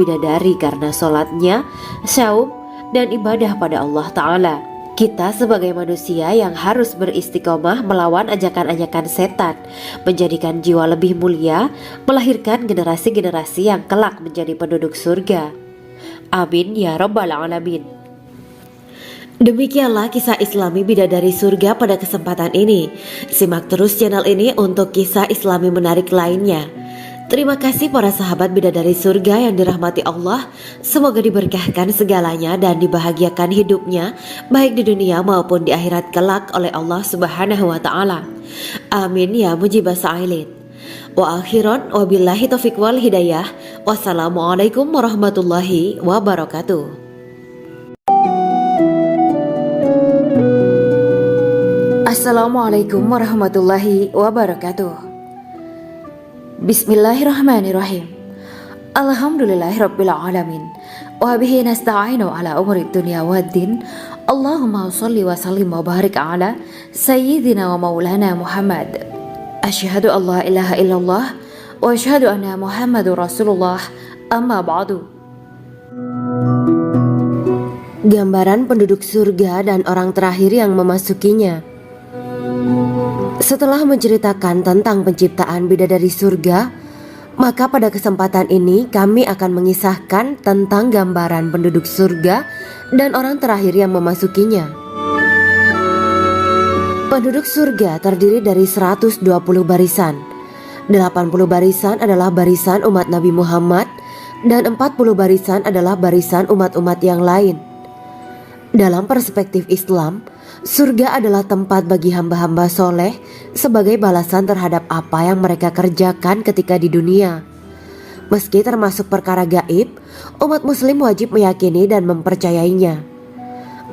bidadari karena sholatnya, saum, dan ibadah pada Allah Ta'ala. Kita sebagai manusia yang harus beristiqomah melawan ajakan-ajakan setan, menjadikan jiwa lebih mulia, melahirkan generasi-generasi yang kelak menjadi penduduk surga. Amin ya Rabbal Alamin. Demikianlah kisah Islami bidadari surga pada kesempatan ini. Simak terus channel ini untuk kisah Islami menarik lainnya. Terima kasih para sahabat bidadari surga yang dirahmati Allah. Semoga diberkahkan segalanya dan dibahagiakan hidupnya, baik di dunia maupun di akhirat kelak oleh Allah Subhanahu wa Ta'ala. Amin ya mujibah sa'ilin. Wa akhiran wabillahi taufiq wal hidayah. Wassalamualaikum warahmatullahi wabarakatuh. Assalamualaikum warahmatullahi wabarakatuh. Bismillahirrahmanirrahim. Alhamdulillahirabbil alamin. Wa bihi nasta'inu ala umuri dunya waddin. Allahumma shalli wa sallim wa barik ala sayyidina wa maulana Muhammad. Asyhadu an la ilaha illallah wa asyhadu anna Muhammadur Rasulullah. Amma ba'du. Gambaran penduduk surga dan orang terakhir yang memasukinya. Setelah menceritakan tentang penciptaan bidadari surga, maka pada kesempatan ini kami akan mengisahkan tentang gambaran penduduk surga dan orang terakhir yang memasukinya. Penduduk surga terdiri dari 120 barisan. 80 barisan adalah barisan umat Nabi Muhammad dan 40 barisan adalah barisan umat-umat yang lain. Dalam perspektif Islam, surga adalah tempat bagi hamba-hamba soleh sebagai balasan terhadap apa yang mereka kerjakan ketika di dunia. Meski termasuk perkara gaib, umat muslim wajib meyakini dan mempercayainya.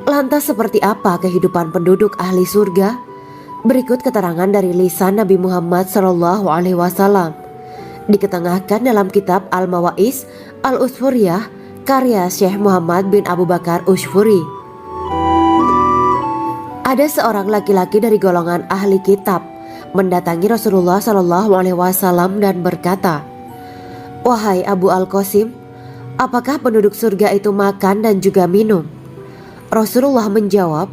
Lantas seperti apa kehidupan penduduk ahli surga? Berikut keterangan dari lisan Nabi Muhammad SAW. Diketengahkan dalam kitab Al-Mawa'is Al-Usfuriyah karya Syekh Muhammad bin Abu Bakar Usfuri. Ada seorang laki-laki dari golongan ahli kitab mendatangi Rasulullah SAW dan berkata, "Wahai Abu Al-Qasim, apakah penduduk surga itu makan dan juga minum?" Rasulullah menjawab,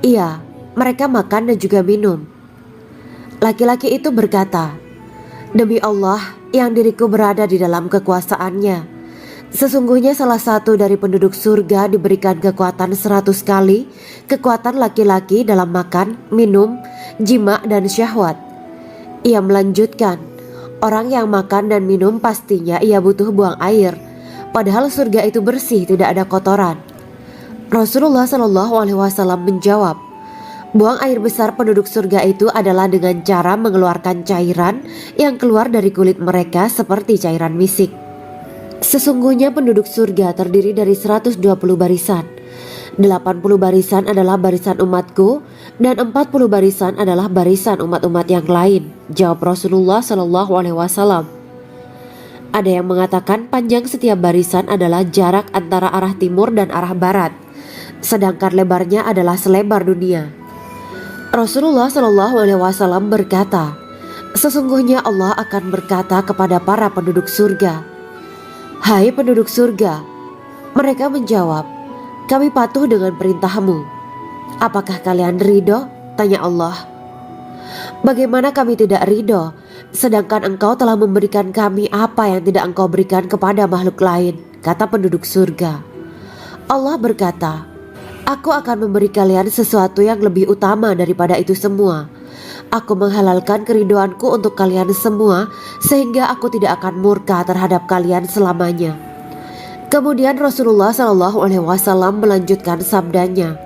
"Iya, mereka makan dan juga minum." Laki-laki itu berkata, "Demi Allah yang diriku berada di dalam kekuasaannya, sesungguhnya salah satu dari penduduk surga diberikan kekuatan 100 kali kekuatan laki-laki dalam makan, minum, jima, dan syahwat." Ia melanjutkan, "Orang yang makan dan minum pastinya ia butuh buang air, padahal surga itu bersih, tidak ada kotoran." Rasulullah SAW menjawab, "Buang air besar penduduk surga itu adalah dengan cara mengeluarkan cairan yang keluar dari kulit mereka seperti cairan misik." Sesungguhnya penduduk surga terdiri dari 120 barisan. 80 barisan adalah barisan umatku dan 40 barisan adalah barisan umat-umat yang lain, jawab Rasulullah SAW. Ada yang mengatakan panjang setiap barisan adalah jarak antara arah timur dan arah barat, sedangkan lebarnya adalah selebar dunia. Rasulullah SAW berkata, "Sesungguhnya Allah akan berkata kepada para penduduk surga, 'Hai penduduk surga,' mereka menjawab, 'Kami patuh dengan perintahmu.' 'Apakah kalian ridho?' tanya Allah. 'Bagaimana kami tidak ridho, sedangkan engkau telah memberikan kami apa yang tidak engkau berikan kepada makhluk lain,' kata penduduk surga. Allah berkata, 'Aku akan memberi kalian sesuatu yang lebih utama daripada itu semua. Aku menghalalkan keridoanku untuk kalian semua sehingga aku tidak akan murka terhadap kalian selamanya.'" Kemudian Rasulullah SAW melanjutkan sabdanya,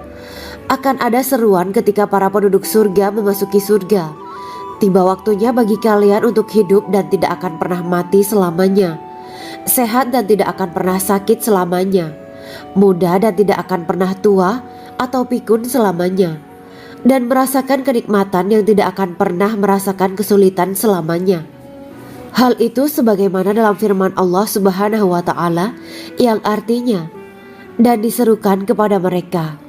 "Akan ada seruan ketika para penduduk surga memasuki surga. Tiba waktunya bagi kalian untuk hidup dan tidak akan pernah mati selamanya, sehat dan tidak akan pernah sakit selamanya, muda dan tidak akan pernah tua atau pikun selamanya, dan merasakan kenikmatan yang tidak akan pernah merasakan kesulitan selamanya." Hal itu sebagaimana dalam firman Allah Subhanahu wa Ta'ala yang artinya, "Dan diserukan kepada mereka,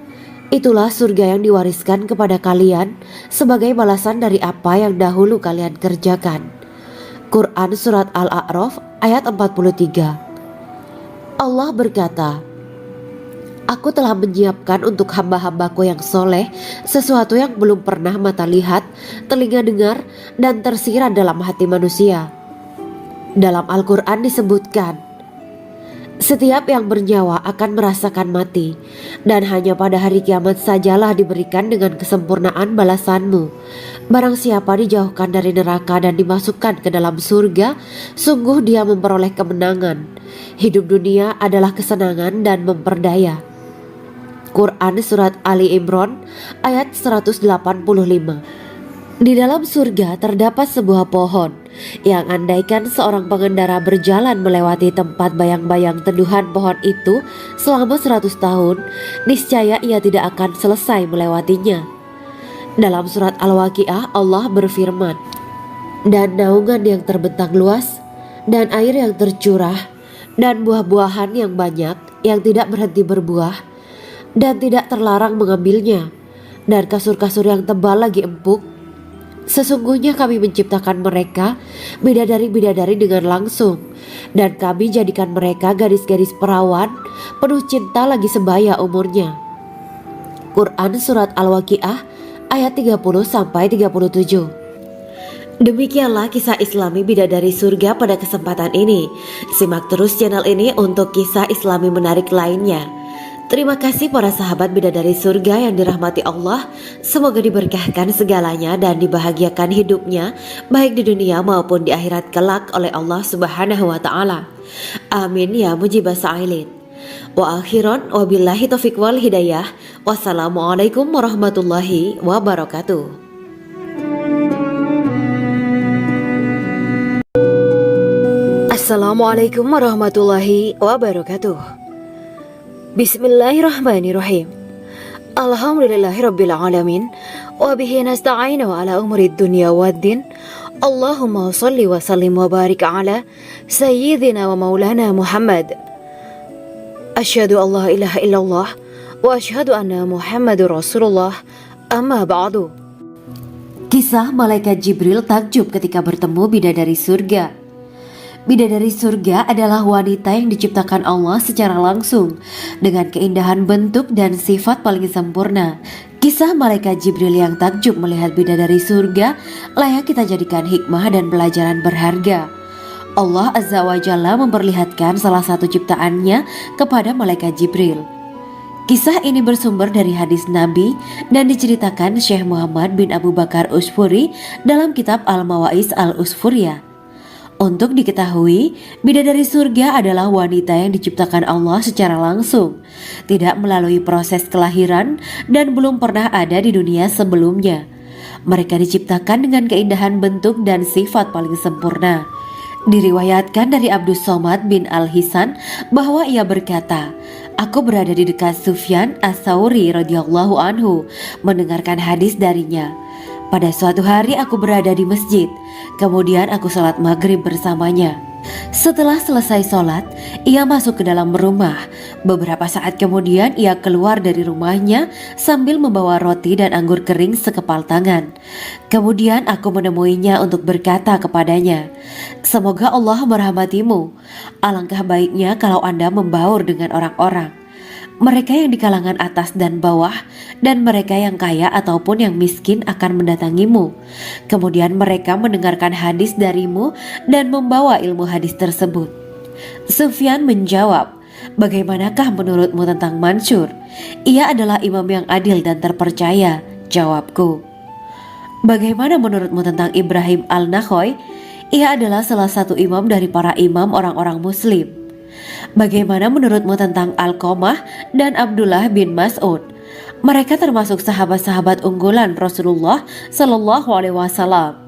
itulah surga yang diwariskan kepada kalian sebagai balasan dari apa yang dahulu kalian kerjakan." Quran Surat Al-A'raf ayat 43. Allah berkata, Aku telah menyiapkan untuk hamba-hambaku yang soleh sesuatu yang belum pernah mata lihat, telinga dengar, dan tersirat dalam hati manusia. Dalam Al-Quran disebutkan, setiap yang bernyawa akan merasakan mati, dan hanya pada hari kiamat sajalah diberikan dengan kesempurnaan balasanmu. Barang siapa dijauhkan dari neraka dan dimasukkan ke dalam surga, sungguh dia memperoleh kemenangan. Hidup dunia adalah kesenangan dan memperdaya. Quran Surat Ali Imran ayat 185. Di dalam surga terdapat sebuah pohon yang andaikan seorang pengendara berjalan melewati tempat bayang-bayang teduhan pohon itu selama 100 tahun, niscaya ia tidak akan selesai melewatinya. Dalam surat Al-Waqiah Allah berfirman, dan naungan yang terbentang luas, dan air yang tercurah, dan buah-buahan yang banyak yang tidak berhenti berbuah, dan tidak terlarang mengambilnya, dan kasur-kasur yang tebal lagi empuk. Sesungguhnya kami menciptakan mereka bidadari-bidadari dengan langsung, dan kami jadikan mereka gadis-gadis perawan penuh cinta lagi sebaya umurnya. Quran Surat Al-Waqiah ayat 30-37. Demikianlah kisah Islami bidadari surga pada kesempatan ini. Simak terus channel ini untuk kisah Islami menarik lainnya. Terima kasih para sahabat bidadari surga yang dirahmati Allah. Semoga diberkahkan segalanya dan dibahagiakan hidupnya, baik di dunia maupun di akhirat kelak oleh Allah Subhanahu wa Ta'ala. Amin ya mujibah sa'ilin. Wa akhiran wabillahi taufiq wal hidayah. Wassalamualaikum warahmatullahi wabarakatuh. Assalamualaikum warahmatullahi wabarakatuh. Bismillahirrahmanirrahim. Alhamdulillahirabbil alamin wa bihi nasta'inu ala umuri dunya waddin. Allahumma shalli wa sallim wa barik ala sayyidina wa maulana Muhammad. Asyhadu an la ilaha illallah wa asyhadu anna Muhammadur Rasulullah. Amma ba'du. Kisah malaikat Jibril takjub ketika bertemu bidadari surga. Bidadari surga adalah wanita yang diciptakan Allah secara langsung dengan keindahan bentuk dan sifat paling sempurna. Kisah malaikat Jibril yang takjub melihat bidadari surga layak kita jadikan hikmah dan pelajaran berharga. Allah Azza wa Jalla memperlihatkan salah satu ciptaannya kepada malaikat Jibril. Kisah ini bersumber dari hadis Nabi dan diceritakan Syekh Muhammad bin Abu Bakar Usfuri dalam kitab Al-Mawaiz Al-Usfuriyah. Untuk diketahui, bidadari surga adalah wanita yang diciptakan Allah secara langsung, tidak melalui proses kelahiran dan belum pernah ada di dunia sebelumnya. Mereka diciptakan dengan keindahan bentuk dan sifat paling sempurna. Diriwayatkan dari Abdus Somad bin Al-Hisan bahwa ia berkata, aku berada di dekat Sufyan As-Sauri radhiyallahu anhu mendengarkan hadis darinya. Pada suatu hari aku berada di masjid, kemudian aku sholat maghrib bersamanya. Setelah selesai sholat, ia masuk ke dalam rumah. Beberapa saat kemudian ia keluar dari rumahnya sambil membawa roti dan anggur kering sekepal tangan. Kemudian aku menemuinya untuk berkata kepadanya, semoga Allah merahmatimu. Alangkah baiknya kalau Anda membaur dengan orang-orang, mereka yang di kalangan atas dan bawah, dan mereka yang kaya ataupun yang miskin akan mendatangimu. Kemudian mereka mendengarkan hadis darimu dan membawa ilmu hadis tersebut. Sufyan menjawab, bagaimanakah menurutmu tentang Mansur? Ia adalah imam yang adil dan terpercaya. Jawabku. Bagaimana menurutmu tentang Ibrahim Al-Nakhoy? Ia adalah salah satu imam dari para imam orang-orang muslim. Bagaimana menurutmu tentang Alqamah dan Abdullah bin Mas'ud? Mereka termasuk sahabat-sahabat unggulan Rasulullah Sallallahu Alaihi Wasallam.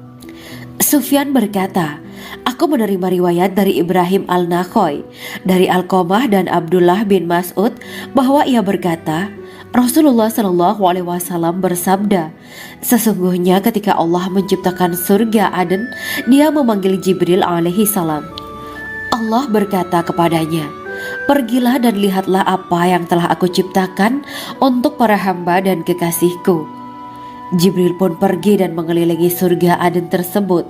Sufyan berkata, aku menerima riwayat dari Ibrahim Al-Nakhoy, dari Alqamah dan Abdullah bin Mas'ud bahwa ia berkata, Rasulullah Sallallahu Alaihi Wasallam bersabda, sesungguhnya ketika Allah menciptakan surga Aden, Dia memanggil Jibril alaihi salam. Allah berkata kepadanya, pergilah dan lihatlah apa yang telah aku ciptakan untuk para hamba dan kekasihku. Jibril pun pergi dan mengelilingi surga Aden tersebut.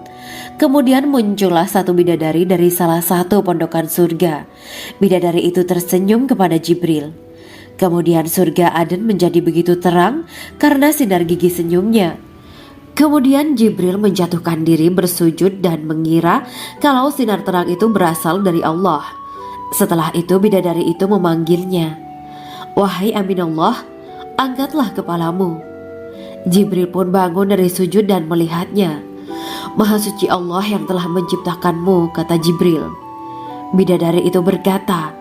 Kemudian muncullah satu bidadari dari salah satu pondokan surga. Bidadari itu tersenyum kepada Jibril. Kemudian surga Aden menjadi begitu terang karena sinar gigi senyumnya. Kemudian Jibril menjatuhkan diri bersujud dan mengira kalau sinar terang itu berasal dari Allah. Setelah itu bidadari itu memanggilnya, "Wahai Aminullah, angkatlah kepalamu." Jibril pun bangun dari sujud dan melihatnya. "Maha suci Allah yang telah menciptakanmu," kata Jibril. Bidadari itu berkata,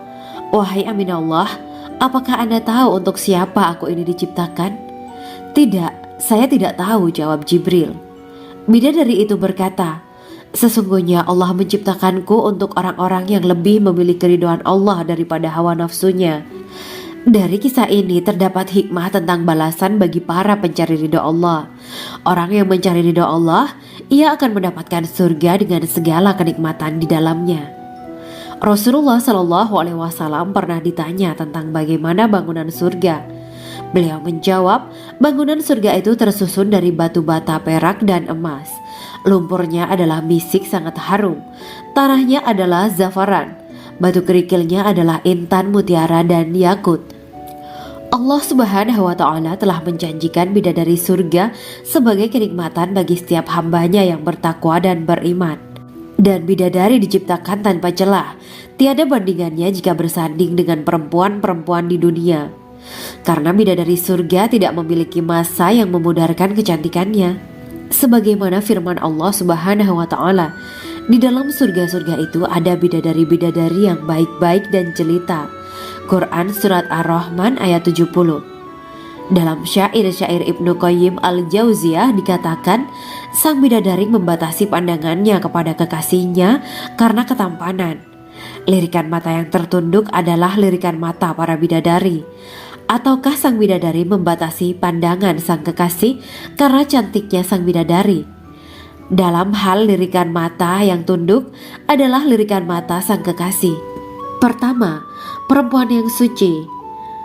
"Wahai Aminullah, apakah Anda tahu untuk siapa aku ini diciptakan?" "Tidak, saya tidak tahu," jawab Jibril. Bidadari itu berkata, "Sesungguhnya Allah menciptakanku untuk orang-orang yang lebih memilih keridhaan Allah daripada hawa nafsunya." Dari kisah ini terdapat hikmah tentang balasan bagi para pencari ridho Allah. Orang yang mencari ridho Allah, ia akan mendapatkan surga dengan segala kenikmatan di dalamnya. Rasulullah Shallallahu Alaihi Wasallam pernah ditanya tentang bagaimana bangunan surga. Beliau menjawab, bangunan surga itu tersusun dari batu bata, perak, dan emas. Lumpurnya adalah misik sangat harum, tanahnya adalah zafaran, batu kerikilnya adalah intan, mutiara, dan yakut. Allah Subhanahu wa Ta'ala telah menjanjikan bidadari surga sebagai kenikmatan bagi setiap hambanya yang bertakwa dan beriman. Dan bidadari diciptakan tanpa celah, tiada bandingannya jika bersanding dengan perempuan-perempuan di dunia. Karena bidadari surga tidak memiliki masa yang memudarkan kecantikannya. Sebagaimana firman Allah Subhanahu wa Ta'ala, di dalam surga-surga itu ada bidadari-bidadari yang baik-baik dan jelita. Quran Surat Ar-Rahman ayat 70. Dalam syair-syair Ibnu Qayyim Al-Jauziyah dikatakan, sang bidadari membatasi pandangannya kepada kekasihnya karena ketampanan. Lirikan mata yang tertunduk adalah lirikan mata para bidadari. Ataukah sang bidadari membatasi pandangan sang kekasih karena cantiknya sang bidadari? Dalam hal lirikan mata yang tunduk adalah lirikan mata sang kekasih. Pertama, perempuan yang suci.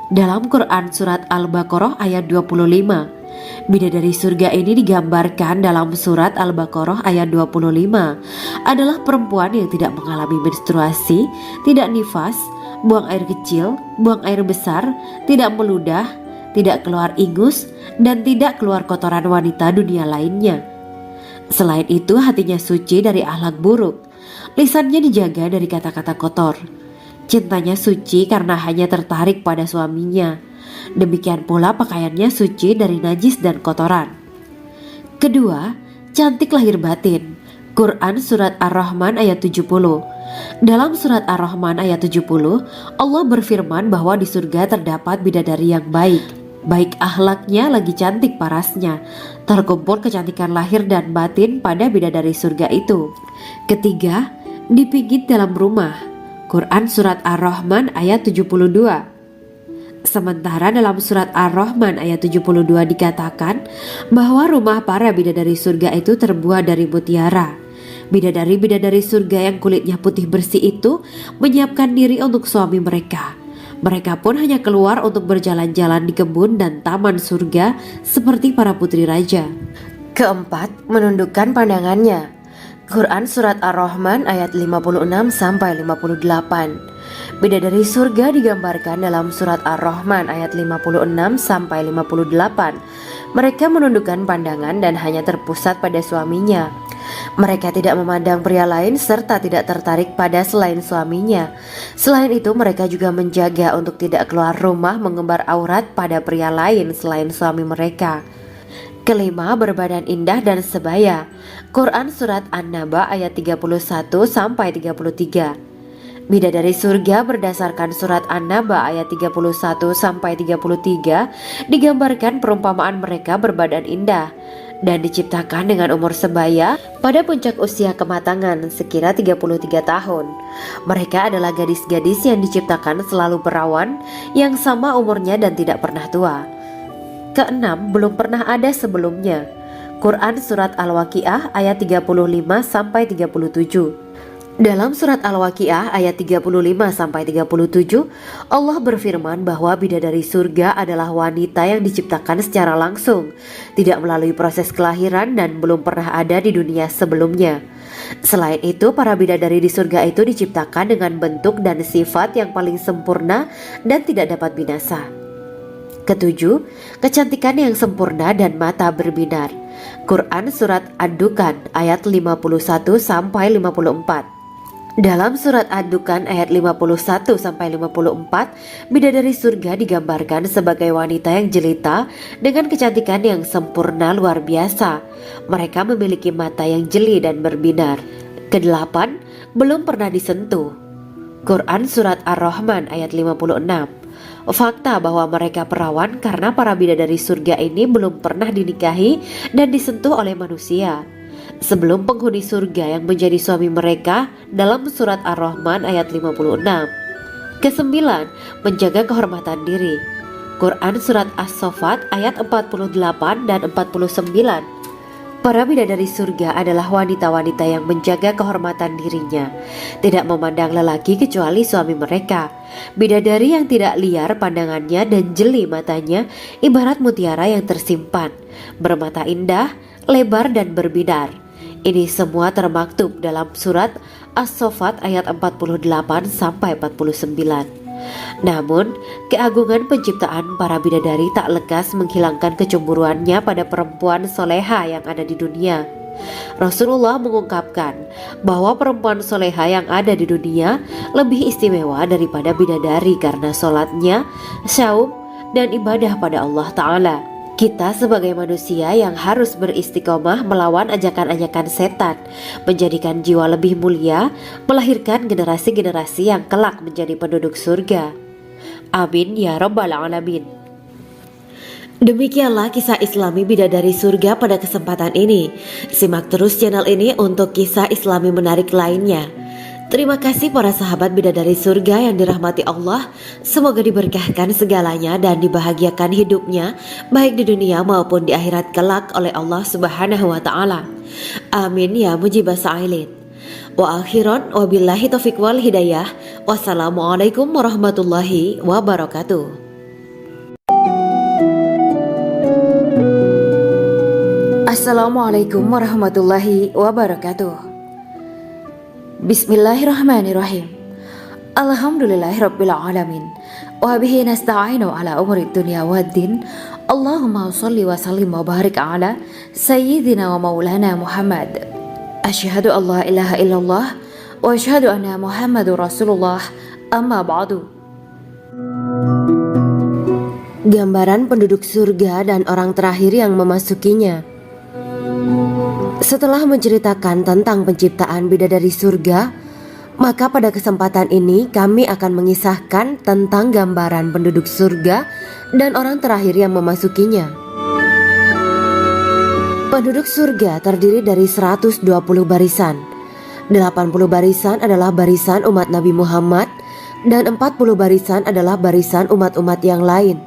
Dalam Quran Surat Al-Baqarah ayat 25, bidadari surga ini digambarkan dalam Surat Al-Baqarah ayat 25 adalah perempuan yang tidak mengalami menstruasi, tidak nifas, buang air kecil, buang air besar, tidak meludah, tidak keluar ingus, dan tidak keluar kotoran wanita dunia lainnya. Selain itu, hatinya suci dari akhlak buruk, lisannya dijaga dari kata-kata kotor. Cintanya suci karena hanya tertarik pada suaminya. Demikian pula pakaiannya suci dari najis dan kotoran. Kedua, cantik lahir batin. Quran Surat Ar-Rahman ayat 70. Dalam Surat Ar-Rahman ayat 70, Allah berfirman bahwa di surga terdapat bidadari yang baik. Baik akhlaknya lagi cantik parasnya. Terkumpul kecantikan lahir dan batin pada bidadari surga itu. Ketiga, dipijit dalam rumah. Quran Surat Ar-Rahman ayat 72. Sementara dalam Surat Ar-Rahman ayat 72 dikatakan bahwa rumah para bidadari surga itu terbuat dari mutiara. Bidadari-bidadari surga yang kulitnya putih bersih itu menyiapkan diri untuk suami mereka. Mereka pun hanya keluar untuk berjalan-jalan di kebun dan taman surga seperti para putri raja. Keempat, menundukkan pandangannya. Quran Surat Ar-Rahman ayat 56-58. Bidadari surga digambarkan dalam Surat Ar-Rahman ayat 56-58. Mereka menundukkan pandangan dan hanya terpusat pada suaminya. Mereka tidak memandang pria lain serta tidak tertarik pada selain suaminya. Selain itu, mereka juga menjaga untuk tidak keluar rumah mengembar aurat pada pria lain selain suami mereka. Kelima, berbadan indah dan sebaya. Quran Surat An-Naba ayat 31-33. Bidadari surga berdasarkan Surat An-Naba ayat 31-33 digambarkan perumpamaan mereka berbadan indah dan diciptakan dengan umur sebaya pada puncak usia kematangan sekira 33 tahun. Mereka adalah gadis-gadis yang diciptakan selalu perawan yang sama umurnya dan tidak pernah tua. Keenam, belum pernah ada sebelumnya. Quran Surat Al-Waqiah ayat 35-37. Dalam surat Al-Waqiah ayat 35-37, Allah berfirman bahwa bidadari surga adalah wanita yang diciptakan secara langsung, tidak melalui proses kelahiran dan belum pernah ada di dunia sebelumnya. Selain itu, para bidadari di surga itu diciptakan dengan bentuk dan sifat yang paling sempurna dan tidak dapat binasa. Ketujuh, kecantikan yang sempurna dan mata berbinar. Quran Surat Ad-Dukhan ayat 51-54. Dalam surat Ad-Dukhan ayat 51-54, bidadari surga digambarkan sebagai wanita yang jelita dengan kecantikan yang sempurna luar biasa. Mereka memiliki mata yang jeli dan berbinar. Kedelapan, belum pernah disentuh. Quran Surat Ar-Rahman ayat 56. Fakta bahwa mereka perawan karena para bidadari surga ini belum pernah dinikahi dan disentuh oleh manusia sebelum penghuni surga yang menjadi suami mereka dalam surat Ar-Rahman ayat 56. Kesembilan, menjaga kehormatan diri. Quran Surat As-Saffat ayat 48 dan 49. Para bidadari surga adalah wanita-wanita yang menjaga kehormatan dirinya, tidak memandang lelaki kecuali suami mereka. Bidadari yang tidak liar pandangannya dan jeli matanya ibarat mutiara yang tersimpan, bermata indah, lebar dan berbinar. Ini semua termaktub dalam surat As-Saffat ayat 48-49. Namun, keagungan penciptaan para bidadari tak lekas menghilangkan kecemburuannya pada perempuan soleha yang ada di dunia. Rasulullah mengungkapkan bahwa perempuan soleha yang ada di dunia lebih istimewa daripada bidadari karena sholatnya, syaum, dan ibadah pada Allah Ta'ala. Kita sebagai manusia yang harus beristiqomah melawan ajakan-ajakan setan, menjadikan jiwa lebih mulia, melahirkan generasi-generasi yang kelak menjadi penduduk surga. Amin ya Rabbal Alamin. Demikianlah kisah Islami bidadari surga pada kesempatan ini. Simak terus channel ini untuk kisah Islami menarik lainnya. Terima kasih para sahabat bidadari surga yang dirahmati Allah. Semoga diberkahkan segalanya dan dibahagiakan hidupnya baik di dunia maupun di akhirat kelak oleh Allah Subhanahu wa taala. Amin ya mujibah sa'ilin. Wa akhiran wabillahi taufiq wal hidayah. Wassalamualaikum warahmatullahi wabarakatuh. Assalamualaikum warahmatullahi wabarakatuh. Bismillahirrahmanirrahim. Alhamdulillahirabbil alamin. Wa bihi nasta'inu ala umuri dunya waddin. Allahumma shalli wa sallim wa barik ala sayyidina wa maulana Muhammad. Asyhadu an la ilaha illallah wa asyhadu anna Muhammadur Rasulullah. Amma ba'du. Gambaran penduduk surga dan orang terakhir yang memasukinya. Setelah menceritakan tentang penciptaan bidadari surga, maka pada kesempatan ini kami akan mengisahkan tentang gambaran penduduk surga dan orang terakhir yang memasukinya. Penduduk surga terdiri dari 120 barisan. 80 barisan adalah barisan umat Nabi Muhammad dan 40 barisan adalah barisan umat-umat yang lain.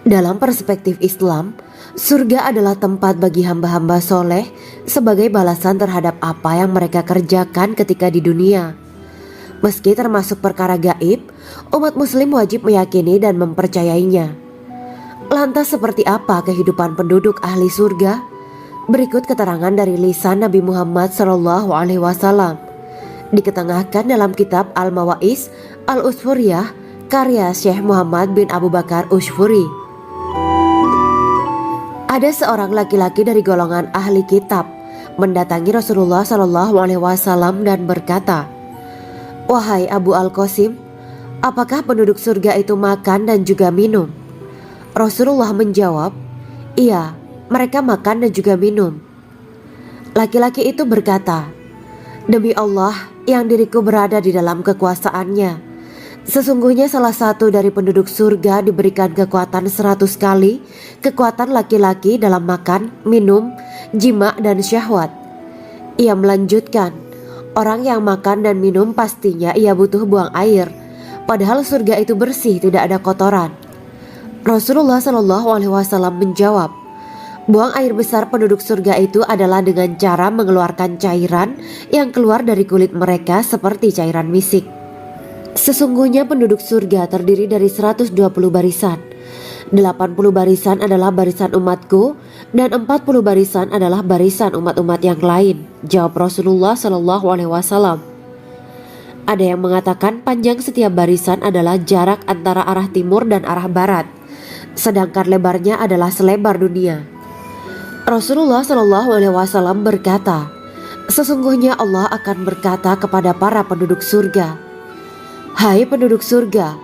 Dalam perspektif Islam, surga adalah tempat bagi hamba-hamba soleh sebagai balasan terhadap apa yang mereka kerjakan ketika di dunia. Meski termasuk perkara gaib, umat muslim wajib meyakini dan mempercayainya. Lantas seperti apa kehidupan penduduk ahli surga? Berikut keterangan dari lisan Nabi Muhammad SAW, diketengahkan dalam kitab Al-Mawaiz Al-Usfuriyah karya Syekh Muhammad bin Abu Bakar Ushfuri. Ada seorang laki-laki dari golongan ahli kitab mendatangi Rasulullah SAW dan berkata, "Wahai Abu Al-Qasim, apakah penduduk surga itu makan dan juga minum?" Rasulullah menjawab, "Iya, mereka makan dan juga minum." Laki-laki itu berkata, "Demi Allah yang diriku berada di dalam kekuasaannya, sesungguhnya salah satu dari penduduk surga diberikan kekuatan 100 kali kekuatan laki-laki dalam makan, minum, jima, dan syahwat." Ia melanjutkan, "Orang yang makan dan minum pastinya ia butuh buang air, padahal surga itu bersih, tidak ada kotoran." Rasulullah SAW menjawab, Buang air besar penduduk surga itu adalah dengan cara mengeluarkan cairan yang keluar dari kulit mereka seperti cairan misik. Sesungguhnya penduduk surga terdiri dari 120 barisan. 80 barisan adalah barisan umatku dan 40 barisan adalah barisan umat-umat yang lain, jawab Rasulullah SAW. Ada yang mengatakan panjang setiap barisan adalah jarak antara arah timur dan arah barat, sedangkan lebarnya adalah selebar dunia. Rasulullah SAW berkata, sesungguhnya Allah akan berkata kepada para penduduk surga, "Hai penduduk surga."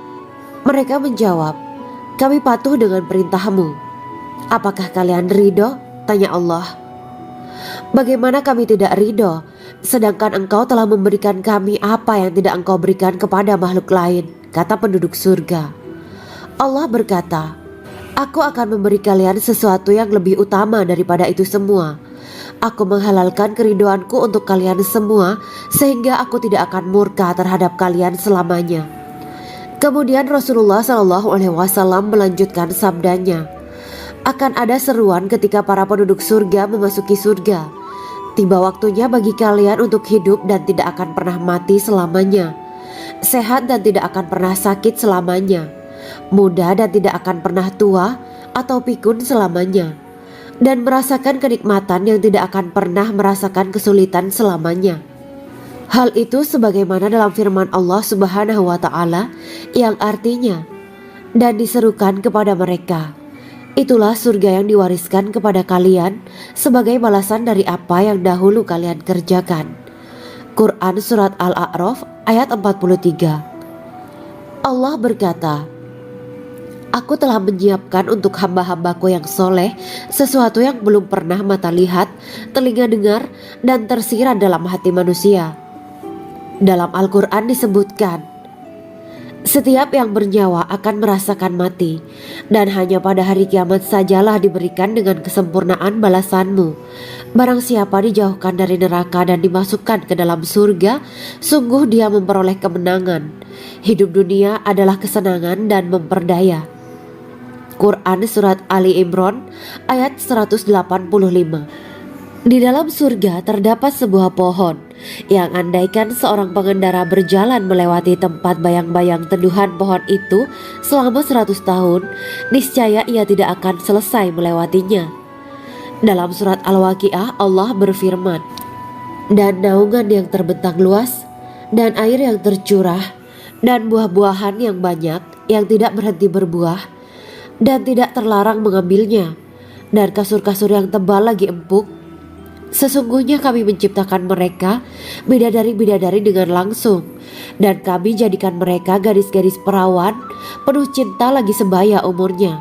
Mereka menjawab, "Kami patuh dengan perintahmu." "Apakah kalian ridho?" tanya Allah. "Bagaimana kami tidak ridho, sedangkan engkau telah memberikan kami apa yang tidak engkau berikan kepada makhluk lain," kata penduduk surga. Allah berkata, "Aku akan memberi kalian sesuatu yang lebih utama daripada itu semua. Aku menghalalkan keridoanku untuk kalian semua sehingga aku tidak akan murka terhadap kalian selamanya." Kemudian Rasulullah SAW melanjutkan sabdanya, "Akan ada seruan ketika para penduduk surga memasuki surga. Tiba waktunya bagi kalian untuk hidup dan tidak akan pernah mati selamanya, sehat dan tidak akan pernah sakit selamanya, muda dan tidak akan pernah tua atau pikun selamanya, dan merasakan kenikmatan yang tidak akan pernah merasakan kesulitan selamanya." Hal itu sebagaimana dalam firman Allah Subhanahu wa Ta'ala yang artinya, "Dan diserukan kepada mereka, itulah surga yang diwariskan kepada kalian sebagai balasan dari apa yang dahulu kalian kerjakan." Quran Surat Al-A'raf ayat 43. Allah berkata, "Aku telah menyiapkan untuk hamba-hambaku yang soleh sesuatu yang belum pernah mata lihat, telinga dengar, dan tersirat dalam hati manusia." Dalam Al-Quran disebutkan, setiap yang bernyawa akan merasakan mati, dan hanya pada hari kiamat sajalah diberikan dengan kesempurnaan balasanmu. Barang siapa dijauhkan dari neraka dan dimasukkan ke dalam surga, sungguh dia memperoleh kemenangan. Hidup dunia adalah kesenangan dan memperdaya. Quran Surat Ali Imran ayat 185. Di dalam surga terdapat sebuah pohon yang andaikan seorang pengendara berjalan melewati tempat bayang-bayang teduhan pohon itu selama 100 tahun, niscaya ia tidak akan selesai melewatinya. Dalam surat Al-Waqiah Allah berfirman, "Dan naungan yang terbentang luas, dan air yang tercurah, dan buah-buahan yang banyak yang tidak berhenti berbuah, dan tidak terlarang mengambilnya, dan kasur-kasur yang tebal lagi empuk. Sesungguhnya kami menciptakan mereka bidadari-bidadari dengan langsung, dan kami jadikan mereka gadis-gadis perawan penuh cinta lagi sebaya umurnya."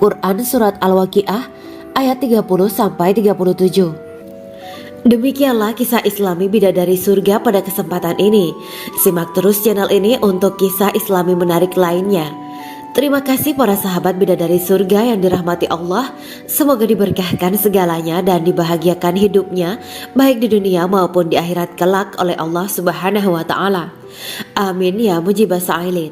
Quran Surat Al-Waqiah ayat 30-37. Demikianlah kisah Islami bidadari surga pada kesempatan ini. Simak terus channel ini untuk kisah Islami menarik lainnya. Terima kasih para sahabat bidadari surga yang dirahmati Allah. Semoga diberkahkan segalanya dan dibahagiakan hidupnya baik di dunia maupun di akhirat kelak oleh Allah Subhanahu wa Ta'ala. Amin ya mujibah sa'ilin.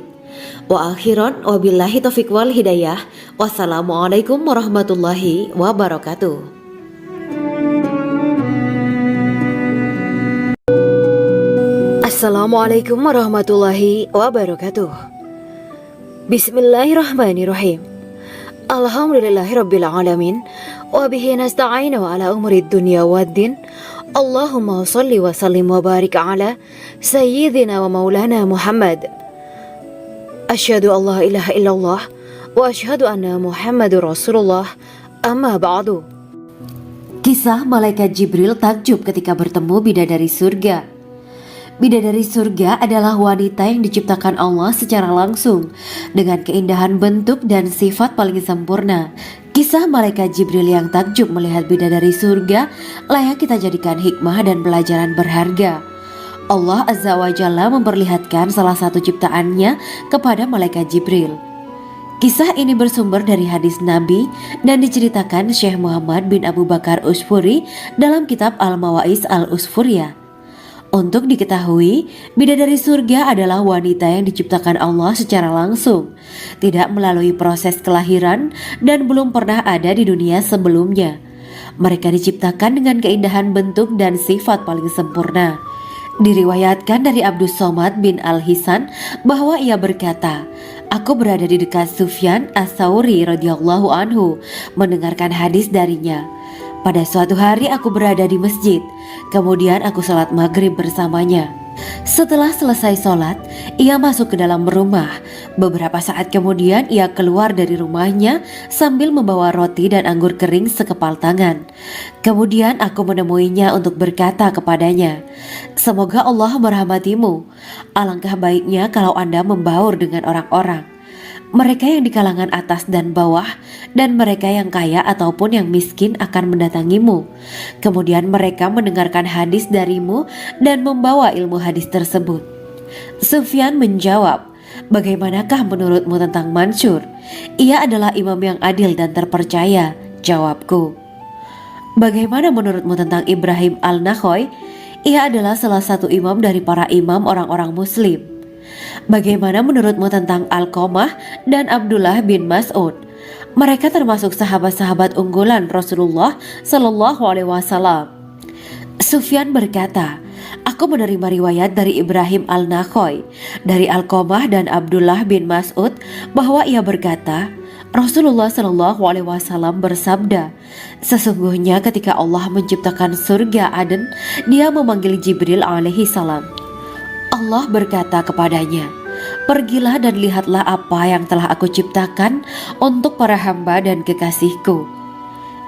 Wa akhiran wabillahi taufiq wal hidayah. Wassalamualaikum warahmatullahi wabarakatuh. Assalamualaikum warahmatullahi wabarakatuh. Bismillahirrahmanirrahim. Alhamdulillahirabbil alamin wa bihi nasta'inu ala umuri dunya waddin. Allahumma shalli wa sallim wa barik ala sayyidina wa maulana Muhammad. Asyhadu an la ilaha illallah wa asyhadu anna Muhammadur Rasulullah. Amma ba'du. Kisah malaikat Jibril takjub ketika bertemu bidadari surga. Bidadari surga adalah wanita yang diciptakan Allah secara langsung dengan keindahan bentuk dan sifat paling sempurna. Kisah malaikat Jibril yang takjub melihat bidadari surga layak kita jadikan hikmah dan pelajaran berharga. Allah Azza wa Jalla memperlihatkan salah satu ciptaannya kepada malaikat Jibril. Kisah ini bersumber dari hadis Nabi dan diceritakan Syekh Muhammad bin Abu Bakar Usfuri dalam kitab Al-Mawaiz Al-Usfuriyah. Untuk diketahui, bidadari surga adalah wanita yang diciptakan Allah secara langsung, tidak melalui proses kelahiran dan belum pernah ada di dunia sebelumnya. Mereka diciptakan dengan keindahan bentuk dan sifat paling sempurna. Diriwayatkan dari Abdus Somad bin Al-Hisan bahwa ia berkata, "Aku berada di dekat Sufyan As-Tsauri radhiyallahu anhu mendengarkan hadis darinya. Pada suatu hari aku berada di masjid, kemudian aku sholat maghrib bersamanya. Setelah selesai sholat, ia masuk ke dalam rumah. Beberapa saat kemudian ia keluar dari rumahnya sambil membawa roti dan anggur kering sekepal tangan. Kemudian aku menemuinya untuk berkata kepadanya, 'Semoga Allah merahmatimu. Alangkah baiknya kalau Anda membaur dengan orang-orang, mereka yang di kalangan atas dan bawah, dan mereka yang kaya ataupun yang miskin akan mendatangimu. Kemudian mereka mendengarkan hadis darimu dan membawa ilmu hadis tersebut.' Sufyan menjawab, 'Bagaimanakah menurutmu tentang Mansur? Ia adalah imam yang adil dan terpercaya.' Jawabku, 'Bagaimana menurutmu tentang Ibrahim Al-Nakhoy? Ia adalah salah satu imam dari para imam orang-orang muslim.' 'Bagaimana menurutmu tentang Alqamah dan Abdullah bin Mas'ud? Mereka termasuk sahabat-sahabat unggulan Rasulullah Shallallahu Alaihi Wasallam.' Sufyan berkata, 'Aku menerima riwayat dari Ibrahim Al-Nakhoy, dari Alqamah dan Abdullah bin Mas'ud bahwa ia berkata, Rasulullah Shallallahu Alaihi Wasallam bersabda, sesungguhnya ketika Allah menciptakan surga Aden, Dia memanggil Jibril alaihi salam. Allah berkata kepadanya, pergilah dan lihatlah apa yang telah aku ciptakan untuk para hamba dan kekasihku.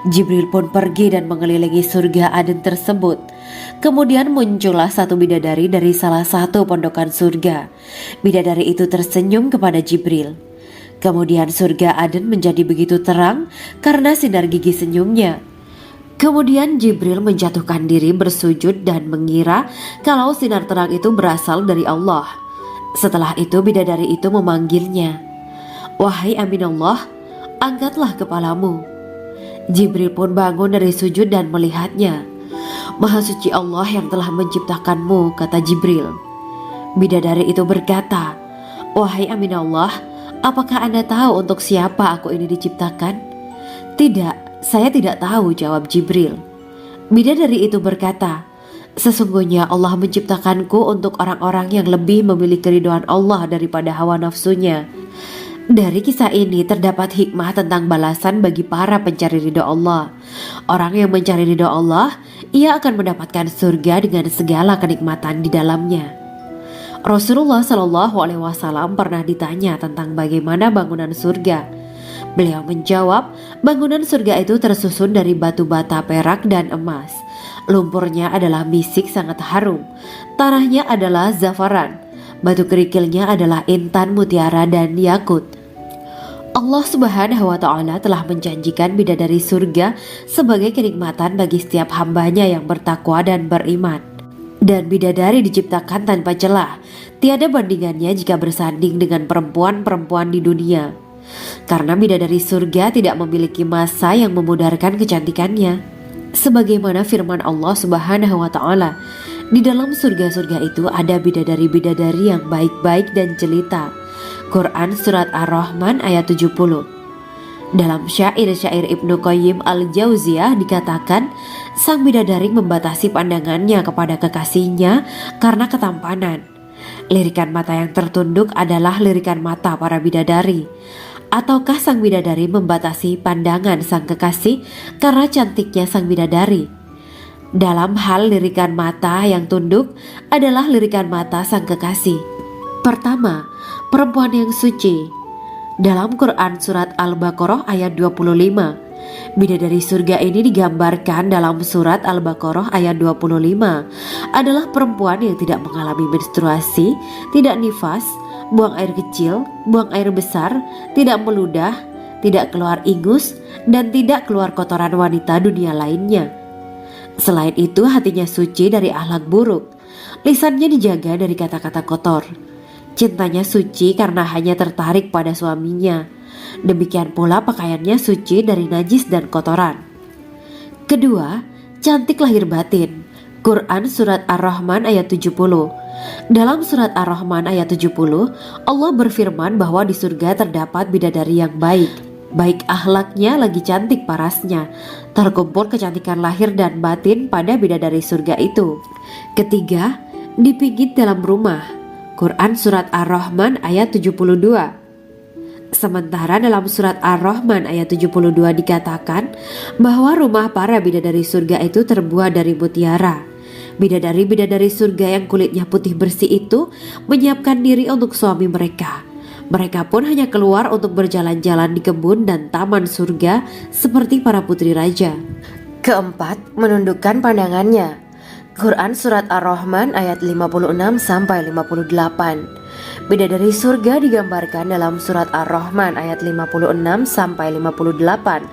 Jibril pun pergi dan mengelilingi surga Aden tersebut. Kemudian muncullah satu bidadari dari salah satu pondokan surga. Bidadari itu tersenyum kepada Jibril. Kemudian surga Aden menjadi begitu terang karena sinar gigi senyumnya. Kemudian Jibril menjatuhkan diri bersujud dan mengira kalau sinar terang itu berasal dari Allah. Setelah itu bidadari itu memanggilnya, wahai Aminullah, angkatlah kepalamu. Jibril pun bangun dari sujud dan melihatnya. Maha suci Allah yang telah menciptakanmu, kata Jibril. Bidadari itu berkata, wahai Aminullah, apakah Anda tahu untuk siapa aku ini diciptakan? Tidak. Saya tidak tahu, jawab Jibril. Bidadari itu berkata, sesungguhnya Allah menciptakanku untuk orang-orang yang lebih memilih keridhaan Allah daripada hawa nafsunya. Dari kisah ini terdapat hikmah tentang balasan bagi para pencari ridha Allah. Orang yang mencari ridha Allah, ia akan mendapatkan surga dengan segala kenikmatan di dalamnya. Rasulullah Shallallahu Alaihi Wasallam pernah ditanya tentang bagaimana bangunan surga. Beliau menjawab, bangunan surga itu tersusun dari batu bata, perak, dan emas. Lumpurnya adalah misik sangat harum. Tanahnya adalah zafaran. Batu kerikilnya adalah intan, mutiara, dan yakut. Allah Subhanahu wa Ta'ala telah menjanjikan bidadari surga sebagai kenikmatan bagi setiap hambanya yang bertakwa dan beriman. Dan bidadari diciptakan tanpa celah. Tiada bandingannya jika bersanding dengan perempuan-perempuan di dunia. Karena bidadari surga tidak memiliki masa yang memudarkan kecantikannya. Sebagaimana firman Allah Subhanahu wa Ta'ala, di dalam surga-surga itu ada bidadari-bidadari yang baik-baik dan jelita. Quran Surat Ar-Rahman ayat 70. Dalam syair-syair Ibnu Qayyim Al-Jauziyah dikatakan, sang bidadari membatasi pandangannya kepada kekasihnya karena ketampanan. Lirikan mata yang tertunduk adalah lirikan mata para bidadari. Ataukah sang bidadari membatasi pandangan sang kekasih karena cantiknya sang bidadari? Dalam hal lirikan mata yang tunduk adalah lirikan mata sang kekasih. Pertama, perempuan yang suci. Dalam Quran Surat Al-Baqarah ayat 25, bidadari surga ini digambarkan dalam Surat Al-Baqarah ayat 25 adalah perempuan yang tidak mengalami menstruasi, tidak nifas, buang air kecil, buang air besar, tidak meludah, tidak keluar ingus, dan tidak keluar kotoran wanita dunia lainnya. Selain itu hatinya suci dari akhlak buruk, lisannya dijaga dari kata-kata kotor. Cintanya suci karena hanya tertarik pada suaminya. Demikian pula pakaiannya suci dari najis dan kotoran. Kedua, cantik lahir batin. Quran Surat Ar-Rahman ayat 70. Dalam Surat Ar-Rahman ayat 70, Allah berfirman bahwa di surga terdapat bidadari yang baik akhlaknya lagi cantik parasnya. Terkumpul kecantikan lahir dan batin pada bidadari surga itu. Ketiga, dipijit dalam rumah. Quran Surat Ar-Rahman ayat 72. Sementara dalam surat Ar-Rahman ayat 72 dikatakan bahwa rumah para bidadari surga itu terbuat dari mutiara. Bidadari-bidadari surga yang kulitnya putih bersih itu menyiapkan diri untuk suami mereka. Mereka pun hanya keluar untuk berjalan-jalan di kebun dan taman surga seperti para putri raja. Keempat, menundukkan pandangannya. Quran Surat Ar-Rahman ayat 56-58. Bidadari surga digambarkan dalam Surat Ar-Rahman ayat 56-58.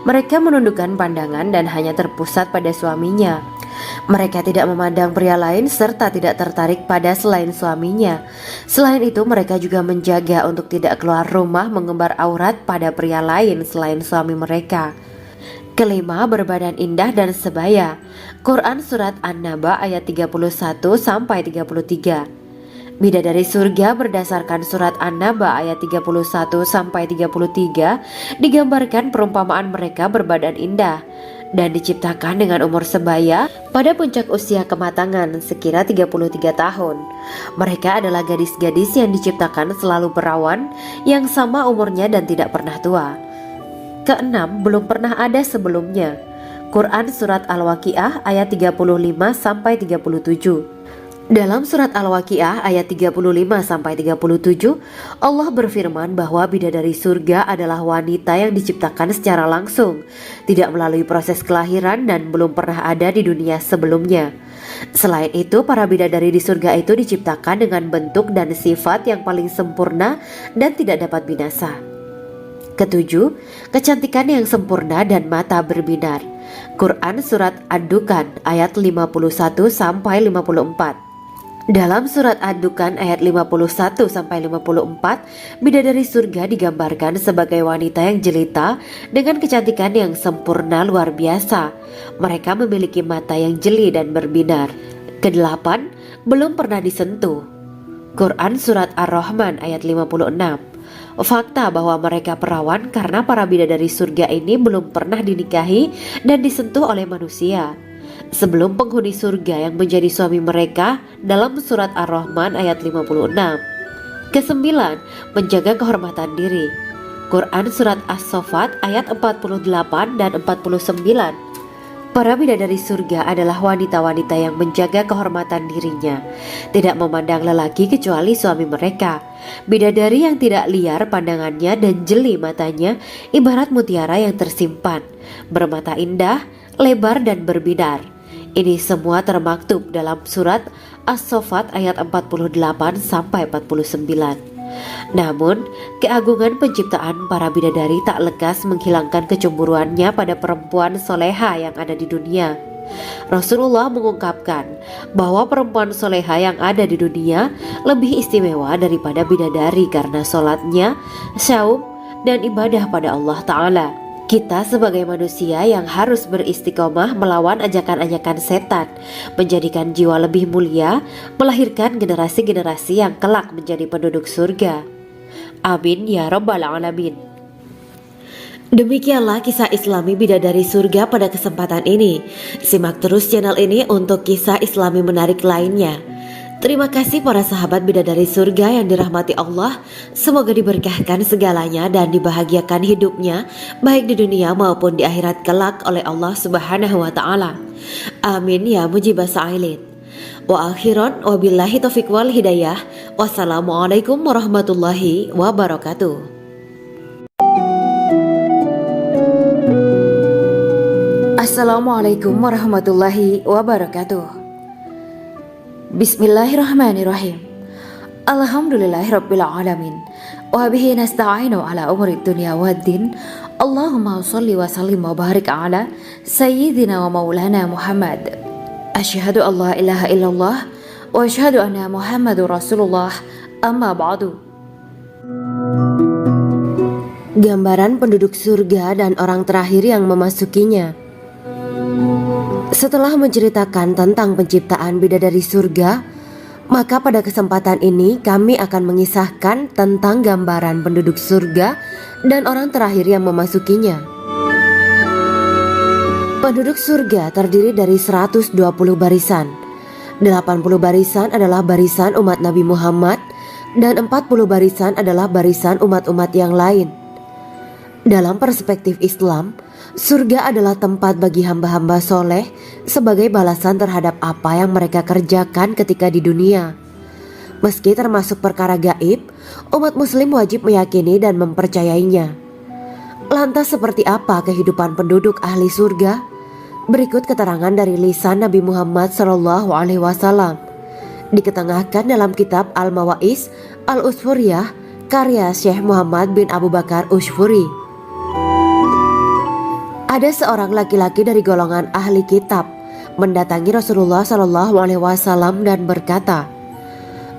Mereka menundukkan pandangan dan hanya terpusat pada suaminya. Mereka tidak memandang pria lain serta tidak tertarik pada selain suaminya. Selain itu, mereka juga menjaga untuk tidak keluar rumah mengembar aurat pada pria lain selain suami mereka. Kelima, berbadan indah dan sebaya. Quran Surat An-Naba ayat 31-33. Bidadari surga berdasarkan Surat An-Naba ayat 31-33 digambarkan perumpamaan mereka berbadan indah dan diciptakan dengan umur sebaya pada puncak usia kematangan sekira 33 tahun. Mereka adalah gadis-gadis yang diciptakan selalu perawan yang sama umurnya dan tidak pernah tua. Keenam, belum pernah ada sebelumnya. Quran Surat Al-Waqiah ayat 35-37. Dalam surat Al-Waqiah ayat 35-37, Allah berfirman bahwa bidadari surga adalah wanita yang diciptakan secara langsung, tidak melalui proses kelahiran dan belum pernah ada di dunia sebelumnya. Selain itu, para bidadari di surga itu diciptakan dengan bentuk dan sifat yang paling sempurna dan tidak dapat binasa. Ketujuh, kecantikan yang sempurna dan mata berbinar. Quran Surat Ad-Dukan ayat 51-54. Dalam surat Ad-Dukan ayat 51-54, bidadari surga digambarkan sebagai wanita yang jelita dengan kecantikan yang sempurna luar biasa. Mereka memiliki mata yang jeli dan berbinar. Kedelapan, belum pernah disentuh. Quran Surat Ar-Rahman ayat 56. Fakta bahwa mereka perawan karena para bidadari surga ini belum pernah dinikahi dan disentuh oleh manusia sebelum penghuni surga yang menjadi suami mereka dalam surat Ar-Rahman ayat 56. Kesembilan, menjaga kehormatan diri. Quran Surat As-Saffat ayat 48 dan 49. Para bidadari surga adalah wanita-wanita yang menjaga kehormatan dirinya, tidak memandang lelaki kecuali suami mereka. Bidadari yang tidak liar pandangannya dan jeli matanya ibarat mutiara yang tersimpan, bermata indah, lebar dan berbinar. Ini semua termaktub dalam surat As-Saffat ayat 48-49. Namun, keagungan penciptaan para bidadari tak lekas menghilangkan kecemburuannya pada perempuan soleha yang ada di dunia. Rasulullah mengungkapkan bahwa perempuan soleha yang ada di dunia lebih istimewa daripada bidadari karena sholatnya, saum, dan ibadah pada Allah Ta'ala. Kita sebagai manusia yang harus beristiqomah melawan ajakan-ajakan setan, menjadikan jiwa lebih mulia, melahirkan generasi-generasi yang kelak menjadi penduduk surga. Amin ya Rabbal Alamin. Demikianlah kisah Islami bidadari surga pada kesempatan ini. Simak terus channel ini untuk kisah Islami menarik lainnya. Terima kasih para sahabat bidadari surga yang dirahmati Allah. Semoga diberkahkan segalanya dan dibahagiakan hidupnya baik di dunia maupun di akhirat kelak oleh Allah Subhanahu wa taala. Amin ya mujibah sa'ilin. Wa akhiran wabillahi taufiq wal hidayah. Wassalamualaikum warahmatullahi wabarakatuh. Assalamualaikum warahmatullahi wabarakatuh. Bismillahirrahmanirrahim. Alhamdulillahirabbil alamin. Wa bihi nasta'inu ala umuri dunya waddin. Allahumma shalli wa sallim wa barik ala sayyidina wa maulana Muhammad. Asyhadu an la ilaha illallah wa asyhadu anna Muhammadur Rasulullah. Amma ba'du. Gambaran penduduk surga dan orang terakhir yang memasukinya. Setelah menceritakan tentang penciptaan bidadari surga, maka pada kesempatan ini kami akan mengisahkan tentang gambaran penduduk surga dan orang terakhir yang memasukinya. Penduduk surga terdiri dari 120 barisan. 80 barisan adalah barisan umat Nabi Muhammad dan 40 barisan adalah barisan umat-umat yang lain. Dalam perspektif Islam, surga adalah tempat bagi hamba-hamba soleh sebagai balasan terhadap apa yang mereka kerjakan ketika di dunia. Meski termasuk perkara gaib, umat muslim wajib meyakini dan mempercayainya. Lantas seperti apa kehidupan penduduk ahli surga? Berikut keterangan dari lisan Nabi Muhammad SAW, diketengahkan dalam kitab Al-Mawaiz Al-Usfuriyah karya Syekh Muhammad bin Abu Bakar Ushfuri. Ada seorang laki-laki dari golongan ahli kitab mendatangi Rasulullah SAW dan berkata,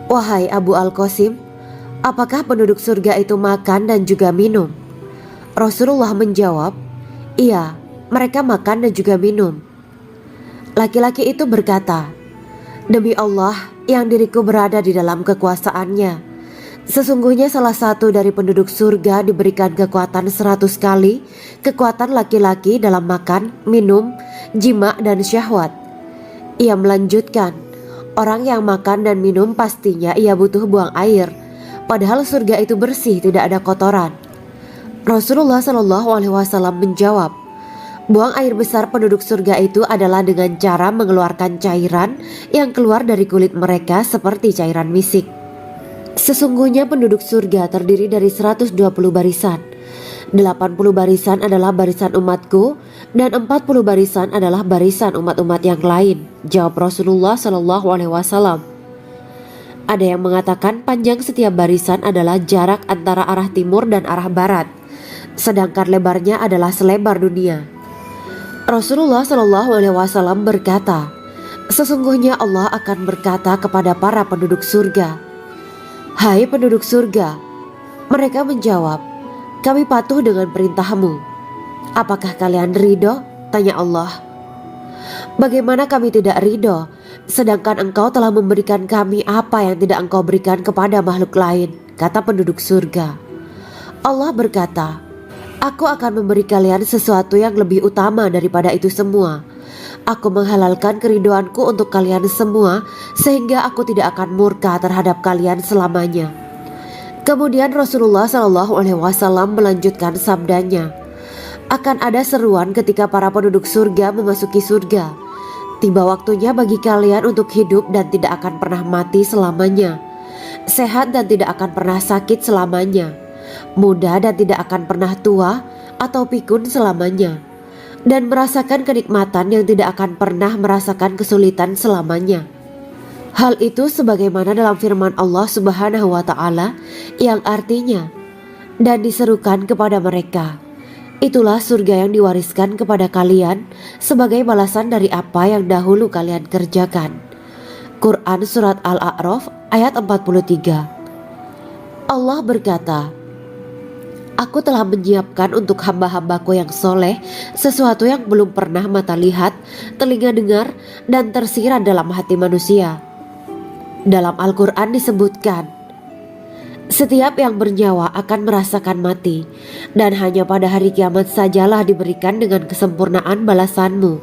"Wahai Abu Al-Qasim, apakah penduduk surga itu makan dan juga minum?" Rasulullah menjawab, "Iya, mereka makan dan juga minum." Laki-laki itu berkata, "Demi Allah yang diriku berada di dalam kekuasaannya, sesungguhnya salah satu dari penduduk surga diberikan kekuatan 100 kali kekuatan laki-laki dalam makan, minum, jima, dan syahwat." Ia melanjutkan, "Orang yang makan dan minum pastinya ia butuh buang air, padahal surga itu bersih, tidak ada kotoran." Rasulullah SAW menjawab, "Buang air besar penduduk surga itu adalah dengan cara mengeluarkan cairan yang keluar dari kulit mereka seperti cairan misik." Sesungguhnya penduduk surga terdiri dari 120 barisan. 80 barisan adalah barisan umatku dan 40 barisan adalah barisan umat-umat yang lain, jawab Rasulullah SAW. Ada yang mengatakan panjang setiap barisan adalah jarak antara arah timur dan arah barat, sedangkan lebarnya adalah selebar dunia. Rasulullah SAW berkata, "Sesungguhnya Allah akan berkata kepada para penduduk surga, 'Hai penduduk surga,' mereka menjawab, 'Kami patuh dengan perintahmu.' 'Apakah kalian ridho?' tanya Allah. 'Bagaimana kami tidak ridho, sedangkan engkau telah memberikan kami apa yang tidak engkau berikan kepada makhluk lain,' kata penduduk surga. Allah berkata, 'Aku akan memberi kalian sesuatu yang lebih utama daripada itu semua. Aku menghalalkan keridoanku untuk kalian semua sehingga aku tidak akan murka terhadap kalian selamanya.'" Kemudian Rasulullah SAW melanjutkan sabdanya, "Akan ada seruan ketika para penduduk surga memasuki surga. Tiba waktunya bagi kalian untuk hidup dan tidak akan pernah mati selamanya, sehat dan tidak akan pernah sakit selamanya, muda dan tidak akan pernah tua atau pikun selamanya, dan merasakan kenikmatan yang tidak akan pernah merasakan kesulitan selamanya." Hal itu sebagaimana dalam firman Allah Subhanahu wa Ta'ala yang artinya, "Dan diserukan kepada mereka, itulah surga yang diwariskan kepada kalian sebagai balasan dari apa yang dahulu kalian kerjakan." Quran Surat Al-A'raf ayat 43. Allah berkata, "Aku telah menyiapkan untuk hamba-hambaku yang soleh sesuatu yang belum pernah mata lihat, telinga dengar, dan tersirat dalam hati manusia." Dalam Al-Quran disebutkan, "Setiap yang bernyawa akan merasakan mati, dan hanya pada hari kiamat sajalah diberikan dengan kesempurnaan balasanmu.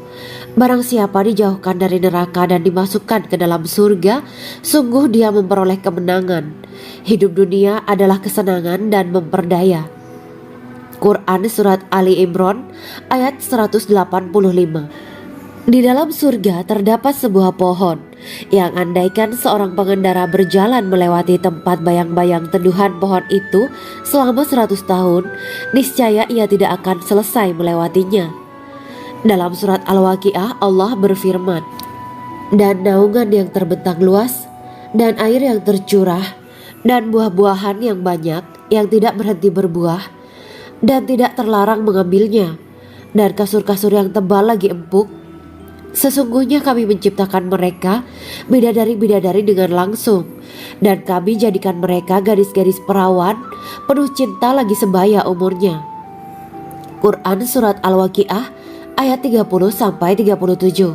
Barang siapa dijauhkan dari neraka dan dimasukkan ke dalam surga, sungguh dia memperoleh kemenangan. Hidup dunia adalah kesenangan dan memperdaya." Quran Surat Ali Imran ayat 185. Di dalam surga terdapat sebuah pohon yang andaikan seorang pengendara berjalan melewati tempat bayang-bayang teduhan pohon itu selama 100 tahun, niscaya ia tidak akan selesai melewatinya. Dalam surat Al-Waqiah Allah berfirman, "Dan naungan yang terbentang luas, dan air yang tercurah, dan buah-buahan yang banyak yang tidak berhenti berbuah, dan tidak terlarang mengambilnya, dan kasur-kasur yang tebal lagi empuk. Sesungguhnya kami menciptakan mereka bidadari-bidadari dengan langsung, dan kami jadikan mereka gadis-gadis perawan penuh cinta lagi sebaya umurnya." Quran Surat Al-Waqiah ayat 30-37.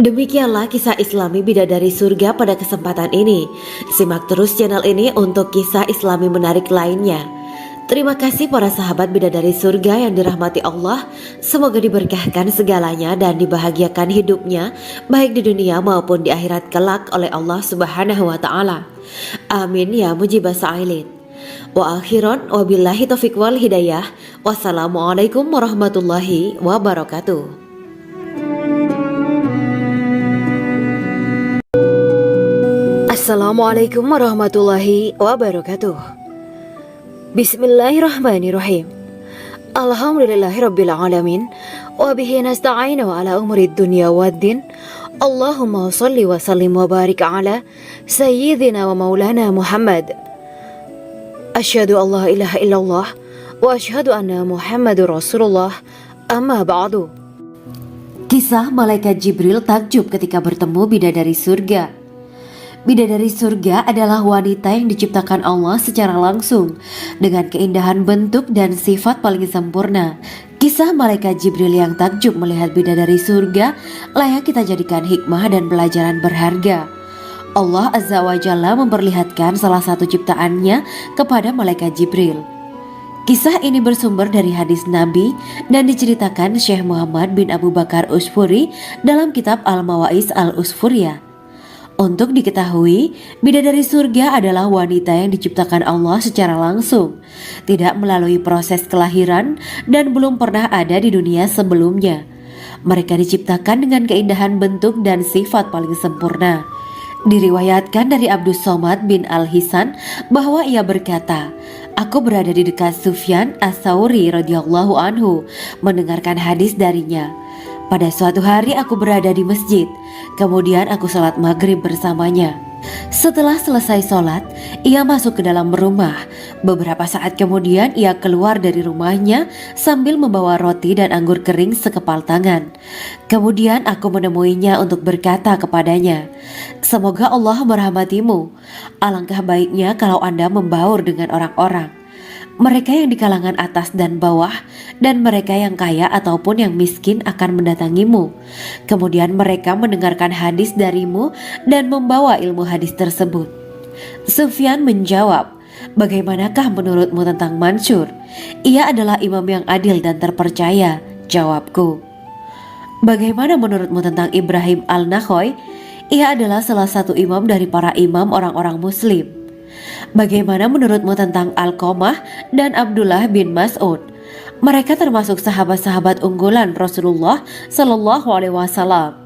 Demikianlah kisah Islami Bidadari Surga pada kesempatan ini. Simak terus channel ini untuk kisah Islami menarik lainnya. Terima kasih para sahabat Bidadari Surga yang dirahmati Allah. Semoga diberkahkan segalanya dan dibahagiakan hidupnya, baik di dunia maupun di akhirat kelak oleh Allah Subhanahu wa Ta'ala. Amin ya mujibah sa'ilin. Wa akhiran wabillahi taufiq wal hidayah. Wassalamualaikum warahmatullahi wabarakatuh. Assalamualaikum warahmatullahi wabarakatuh. Bismillahirrahmanirrahim. Alhamdulillahirabbil alamin wa bihi nasta'inu ala umurid dunya waddin. Allahumma shalli wa sallim wa barik ala sayyidina wa maulana Muhammad. Asyhadu an la ilaha illallah wa asyhadu anna Muhammadur Rasulullah. Amma ba'du. Kisah malaikat Jibril takjub ketika bertemu bidadari surga. Bidadari surga adalah wanita yang diciptakan Allah secara langsung dengan keindahan bentuk dan sifat paling sempurna. Kisah malaikat Jibril yang takjub melihat bidadari surga layak kita jadikan hikmah dan pelajaran berharga. Allah Azza wa Jalla memperlihatkan salah satu ciptaannya kepada malaikat Jibril. Kisah ini bersumber dari hadis Nabi dan diceritakan Syekh Muhammad bin Abu Bakar Usfuri dalam kitab Al-Mawaiz Al-Usfuriyah. Untuk diketahui, bidadari surga adalah wanita yang diciptakan Allah secara langsung, tidak melalui proses kelahiran dan belum pernah ada di dunia sebelumnya. Mereka diciptakan dengan keindahan bentuk dan sifat paling sempurna. Diriwayatkan dari Abdus Somad bin Al-Hisan bahwa ia berkata, "Aku berada di dekat Sufyan As-Sauri radhiyallahu anhu mendengarkan hadis darinya. Pada suatu hari aku berada di masjid, kemudian aku sholat maghrib bersamanya. Setelah selesai sholat, ia masuk ke dalam rumah. Beberapa saat kemudian ia keluar dari rumahnya sambil membawa roti dan anggur kering sekepal tangan. Kemudian aku menemuinya untuk berkata kepadanya, 'Semoga Allah merahmatimu. Alangkah baiknya kalau Anda membaur dengan orang-orang. Mereka yang di kalangan atas dan bawah, dan mereka yang kaya ataupun yang miskin akan mendatangimu. Kemudian mereka mendengarkan hadis darimu dan membawa ilmu hadis tersebut.' Sufyan menjawab, 'Bagaimanakah menurutmu tentang Mansur? Ia adalah imam yang adil dan terpercaya.' Jawabku, 'Bagaimana menurutmu tentang Ibrahim Al-Nakhoy? Ia adalah salah satu imam dari para imam orang-orang muslim.' 'Bagaimana menurutmu tentang Alqamah dan Abdullah bin Mas'ud? Mereka termasuk sahabat-sahabat unggulan Rasulullah Sallallahu Alaihi Wasallam.'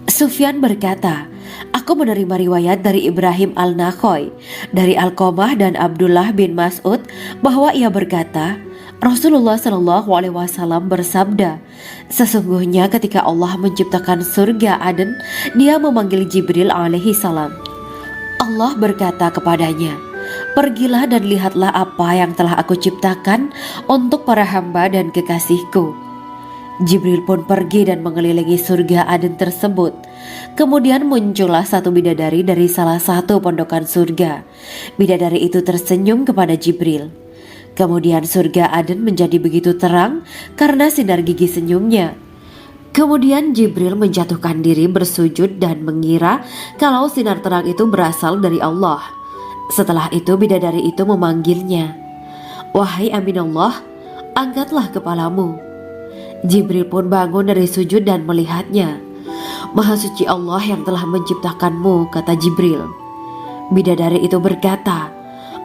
Sufyan berkata, 'Aku menerima riwayat dari Ibrahim Al-Nakhoy, dari Alqamah dan Abdullah bin Mas'ud bahwa ia berkata, Rasulullah Sallallahu Alaihi Wasallam bersabda, sesungguhnya ketika Allah menciptakan surga Aden, Dia memanggil Jibril alaihi salam. Allah berkata kepadanya, pergilah dan lihatlah apa yang telah aku ciptakan untuk para hamba dan kekasihku. Jibril pun pergi dan mengelilingi surga Aden tersebut. Kemudian muncullah satu bidadari dari salah satu pondokan surga. Bidadari itu tersenyum kepada Jibril. Kemudian surga Aden menjadi begitu terang karena sinar gigi senyumnya. Kemudian Jibril menjatuhkan diri bersujud dan mengira kalau sinar terang itu berasal dari Allah. Setelah itu bidadari itu memanggilnya, wahai Aminullah, angkatlah kepalamu. Jibril pun bangun dari sujud dan melihatnya. Maha suci Allah yang telah menciptakanmu, kata Jibril. Bidadari itu berkata,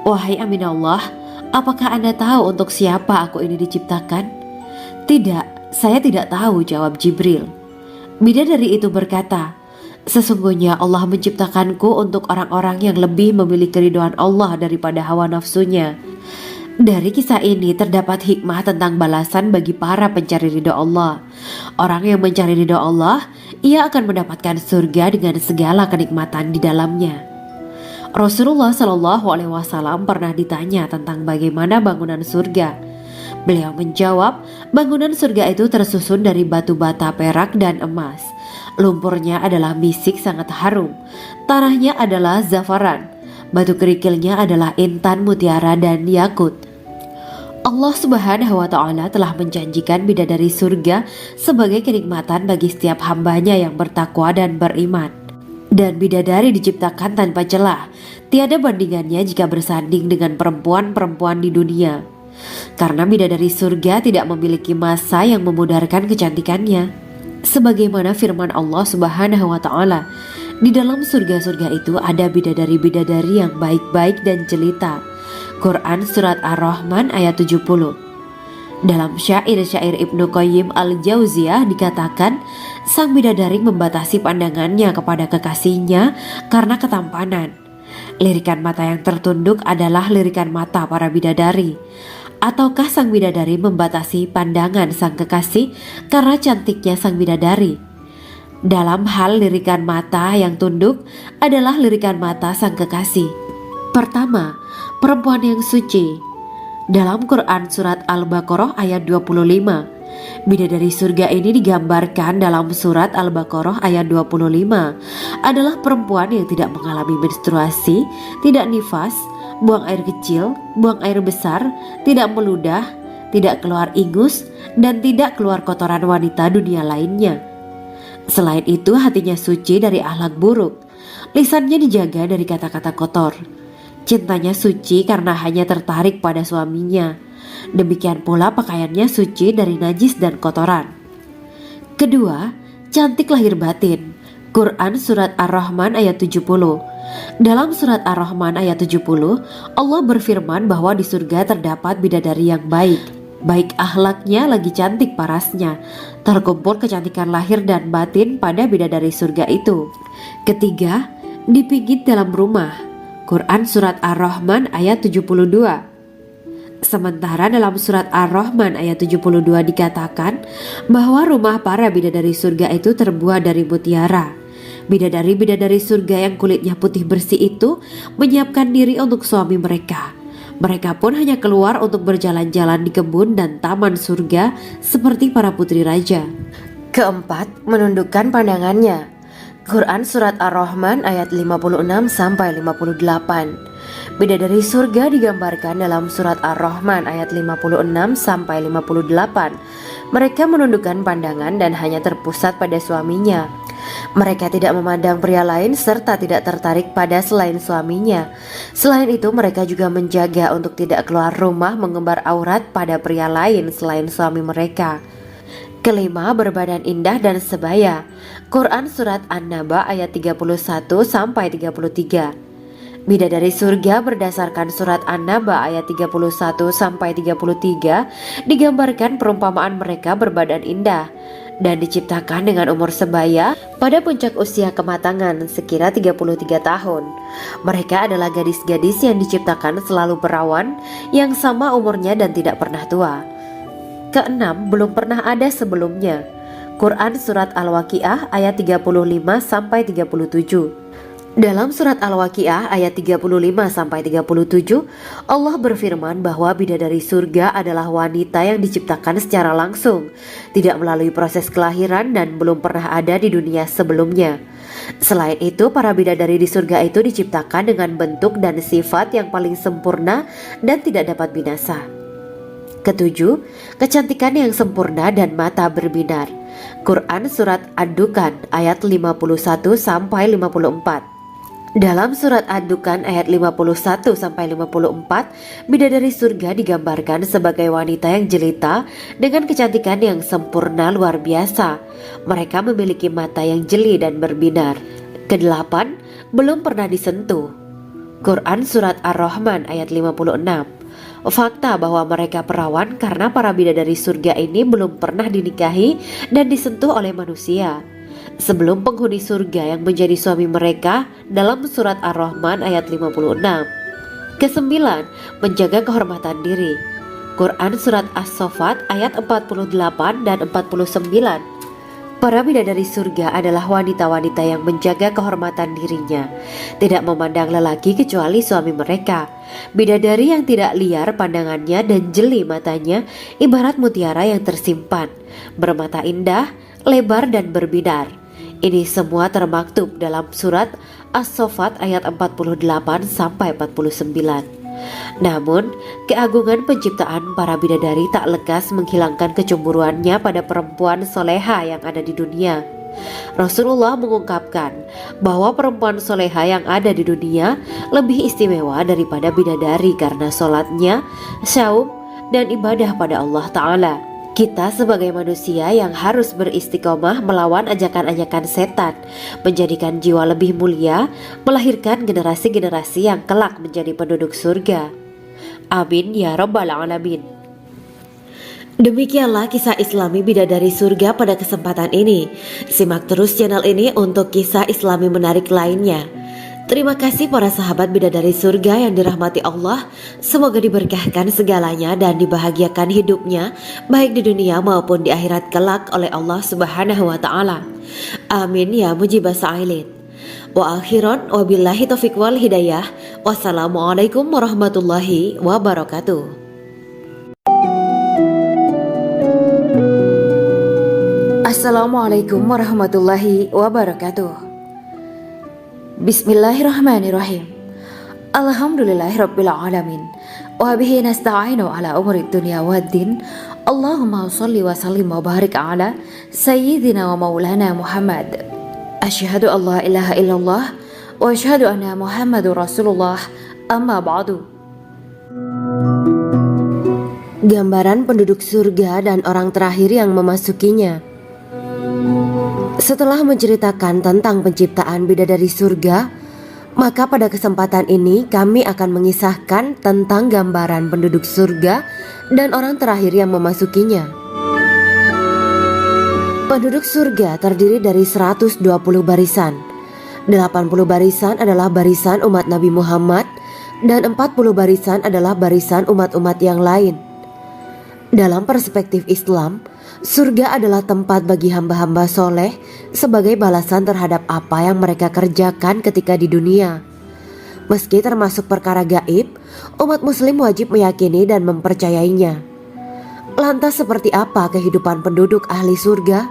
wahai Aminullah, apakah Anda tahu untuk siapa aku ini diciptakan? Tidak, saya tidak tahu, jawab Jibril. Bidadari itu berkata, sesungguhnya Allah menciptakanku untuk orang-orang yang lebih memilih keridhaan Allah daripada hawa nafsunya. Dari kisah ini terdapat hikmah tentang balasan bagi para pencari ridha Allah. Orang yang mencari ridha Allah, ia akan mendapatkan surga dengan segala kenikmatan di dalamnya. Rasulullah Shallallahu Alaihi Wasallam pernah ditanya tentang bagaimana bangunan surga. Beliau menjawab, bangunan surga itu tersusun dari batu bata, perak, dan emas. Lumpurnya adalah misik sangat harum. Tanahnya adalah zafaran. Batu kerikilnya adalah intan, mutiara, dan yakut. Allah Subhanahu wa Ta'ala telah menjanjikan bidadari surga sebagai kenikmatan bagi setiap hambanya yang bertakwa dan beriman. Dan bidadari diciptakan tanpa celah, tiada bandingannya jika bersanding dengan perempuan-perempuan di dunia. Karena bidadari surga tidak memiliki masa yang memudarkan kecantikannya. Sebagaimana firman Allah Subhanahu wa Ta'ala, di dalam surga-surga itu ada bidadari-bidadari yang baik-baik dan jelita. Quran Surat Ar-Rahman ayat 70. Dalam syair-syair Ibnu Qayyim al-Jauziyah dikatakan, sang bidadari membatasi pandangannya kepada kekasihnya karena ketampanan. Lirikan mata yang tertunduk adalah lirikan mata para bidadari. Ataukah sang bidadari membatasi pandangan sang kekasih karena cantiknya sang bidadari? Dalam hal lirikan mata yang tunduk adalah lirikan mata sang kekasih. Pertama, perempuan yang suci. Dalam Quran Surat Al-Baqarah ayat 25, bidadari surga ini digambarkan dalam Surat Al-Baqarah ayat 25 adalah perempuan yang tidak mengalami menstruasi, tidak nifas, buang air kecil, buang air besar, tidak meludah, tidak keluar ingus, dan tidak keluar kotoran wanita dunia lainnya. Selain itu, hatinya suci dari akhlak buruk, lisannya dijaga dari kata-kata kotor. Cintanya suci karena hanya tertarik pada suaminya. Demikian pula pakaiannya suci dari najis dan kotoran. Kedua, cantik lahir batin. Quran Surat Ar-Rahman ayat 70. Dalam Surat Ar-Rahman ayat 70, Allah berfirman bahwa di surga terdapat bidadari yang baik. Baik akhlaknya lagi cantik parasnya. Terkumpul kecantikan lahir dan batin pada bidadari surga itu. Ketiga, dipijit dalam rumah. Quran Surat Ar-Rahman ayat 72. Sementara dalam Surat Ar-Rahman ayat 72 dikatakan bahwa rumah para bidadari surga itu terbuat dari mutiara. Bidadari-bidadari surga yang kulitnya putih bersih itu menyiapkan diri untuk suami mereka. Mereka pun hanya keluar untuk berjalan-jalan di kebun dan taman surga seperti para putri raja. Keempat, menundukkan pandangannya. Quran Surat Ar-Rahman ayat 56-58. Bidadari surga digambarkan dalam Surat Ar-Rahman ayat 56-58. Mereka menundukkan pandangan dan hanya terpusat pada suaminya. Mereka tidak memandang pria lain serta tidak tertarik pada selain suaminya. Selain itu, mereka juga menjaga untuk tidak keluar rumah mengembar aurat pada pria lain selain suami mereka. Kelima, berbadan indah dan sebaya. Quran Surat An-Naba ayat 31-33. Bidadari surga berdasarkan Surat An-Naba ayat 31-33 digambarkan perumpamaan mereka berbadan indah dan diciptakan dengan umur sebaya pada puncak usia kematangan sekira 33 tahun. Mereka adalah gadis-gadis yang diciptakan selalu perawan, yang sama umurnya dan tidak pernah tua. Keenam, belum pernah ada sebelumnya. Quran Surat Al-Waqiah ayat 35-37. Dalam Surat Al-Waqiah ayat 35-37, Allah berfirman bahwa bidadari surga adalah wanita yang diciptakan secara langsung, tidak melalui proses kelahiran dan belum pernah ada di dunia sebelumnya. Selain itu, para bidadari di surga itu diciptakan dengan bentuk dan sifat yang paling sempurna dan tidak dapat binasa. Ketujuh, kecantikan yang sempurna dan mata berbinar. Quran Surat Ad-Dukhan ayat 51-54. Dalam Surat Ad-Dukhan ayat 51-54, bidadari surga digambarkan sebagai wanita yang jelita dengan kecantikan yang sempurna luar biasa. Mereka memiliki mata yang jeli dan berbinar. Kedelapan, belum pernah disentuh. Quran Surat Ar-Rahman ayat 56. Fakta bahwa mereka perawan karena para bidadari surga ini belum pernah dinikahi dan disentuh oleh manusia sebelum penghuni surga yang menjadi suami mereka dalam Surat Ar-Rahman ayat 56. Kesembilan, menjaga kehormatan diri. Quran Surat As-Saffat ayat 48 dan 49. Para bidadari surga adalah wanita-wanita yang menjaga kehormatan dirinya, tidak memandang lelaki kecuali suami mereka. Bidadari yang tidak liar pandangannya dan jeli matanya ibarat mutiara yang tersimpan, bermata indah, lebar dan berbinar. Ini semua termaktub dalam Surat As-Saffat ayat 48-49. Namun, keagungan penciptaan para bidadari tak lekas menghilangkan kecemburuannya pada perempuan soleha yang ada di dunia. Rasulullah mengungkapkan bahwa perempuan soleha yang ada di dunia lebih istimewa daripada bidadari karena sholatnya, syaum, dan ibadah pada Allah Ta'ala. Kita sebagai manusia yang harus beristiqomah melawan ajakan-ajakan setan, menjadikan jiwa lebih mulia, melahirkan generasi-generasi yang kelak menjadi penduduk surga. Amin ya rabbal alamin. Demikianlah kisah Islami bidadari surga pada kesempatan ini. Simak terus channel ini untuk kisah Islami menarik lainnya. Terima kasih para sahabat bidadari surga yang dirahmati Allah. Semoga diberkahkan segalanya dan dibahagiakan hidupnya baik di dunia maupun di akhirat kelak oleh Allah Subhanahu wa taala. Amin ya mujibas sa'ilin. Wa akhiran wabillahi taufiq wal hidayah. Wassalamualaikum warahmatullahi wabarakatuh. Assalamualaikum warahmatullahi wabarakatuh. Bismillahirrahmanirrahim. Alhamdulillahirabbil alamin. Wa bihi nasta'inu ala umuri dunya waddin. Allahumma shalli wa sallim wa barik ala sayyidina wa maulana Muhammad. Asyhadu an la ilaha illallah wa asyhadu anna Muhammadur Rasulullah. Amma ba'du. Gambaran penduduk surga dan orang terakhir yang memasukinya. Setelah menceritakan tentang penciptaan bidadari surga, maka pada kesempatan ini kami akan mengisahkan tentang gambaran penduduk surga dan orang terakhir yang memasukinya. Penduduk surga terdiri dari 120 barisan. 80 barisan adalah barisan umat Nabi Muhammad dan 40 barisan adalah barisan umat-umat yang lain. Dalam perspektif Islam, surga adalah tempat bagi hamba-hamba soleh sebagai balasan terhadap apa yang mereka kerjakan ketika di dunia. Meski termasuk perkara gaib, umat muslim wajib meyakini dan mempercayainya. Lantas seperti apa kehidupan penduduk ahli surga?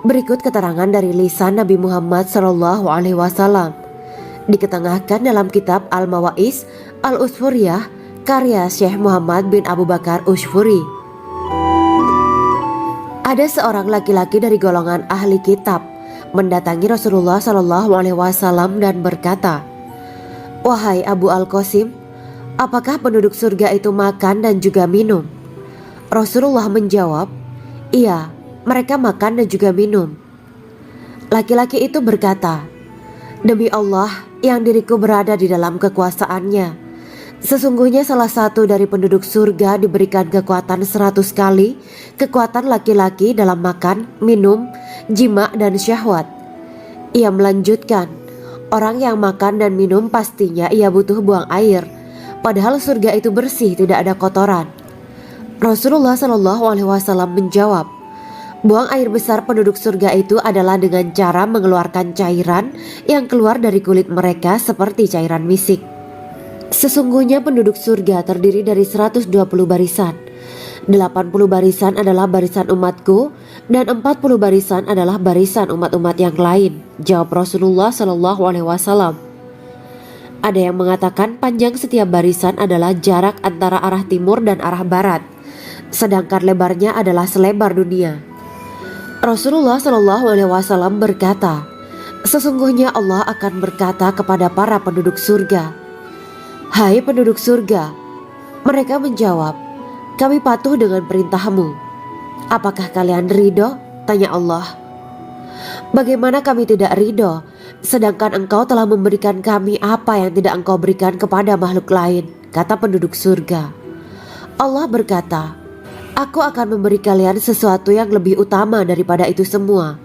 Berikut keterangan dari lisan Nabi Muhammad SAW, diketengahkan dalam kitab Al-Mawaiz Al-Usfuriyah karya Syekh Muhammad bin Abu Bakar Ushfuri. Ada seorang laki-laki dari golongan ahli kitab mendatangi Rasulullah SAW dan berkata, "Wahai Abu Al-Qasim, apakah penduduk surga itu makan dan juga minum?" Rasulullah menjawab, "Iya, mereka makan dan juga minum." Laki-laki itu berkata, "Demi Allah yang diriku berada di dalam kekuasaannya, sesungguhnya salah satu dari penduduk surga diberikan kekuatan 100 kali kekuatan laki-laki dalam makan, minum, jima, dan syahwat." Ia melanjutkan, "Orang yang makan dan minum pastinya ia butuh buang air, padahal surga itu bersih, tidak ada kotoran." Rasulullah SAW menjawab, "Buang air besar penduduk surga itu adalah dengan cara mengeluarkan cairan yang keluar dari kulit mereka seperti cairan misik. Sesungguhnya penduduk surga terdiri dari 120 barisan. 80 barisan adalah barisan umatku dan 40 barisan adalah barisan umat-umat yang lain," jawab Rasulullah SAW. Ada yang mengatakan panjang setiap barisan adalah jarak antara arah timur dan arah barat, sedangkan lebarnya adalah selebar dunia. Rasulullah SAW berkata, "Sesungguhnya Allah akan berkata kepada para penduduk surga, 'Hai penduduk surga,' mereka menjawab, 'Kami patuh dengan perintahmu.' 'Apakah kalian ridho?' tanya Allah. 'Bagaimana kami tidak ridho, sedangkan engkau telah memberikan kami apa yang tidak engkau berikan kepada makhluk lain,' kata penduduk surga. Allah berkata, 'Aku akan memberi kalian sesuatu yang lebih utama daripada itu semua.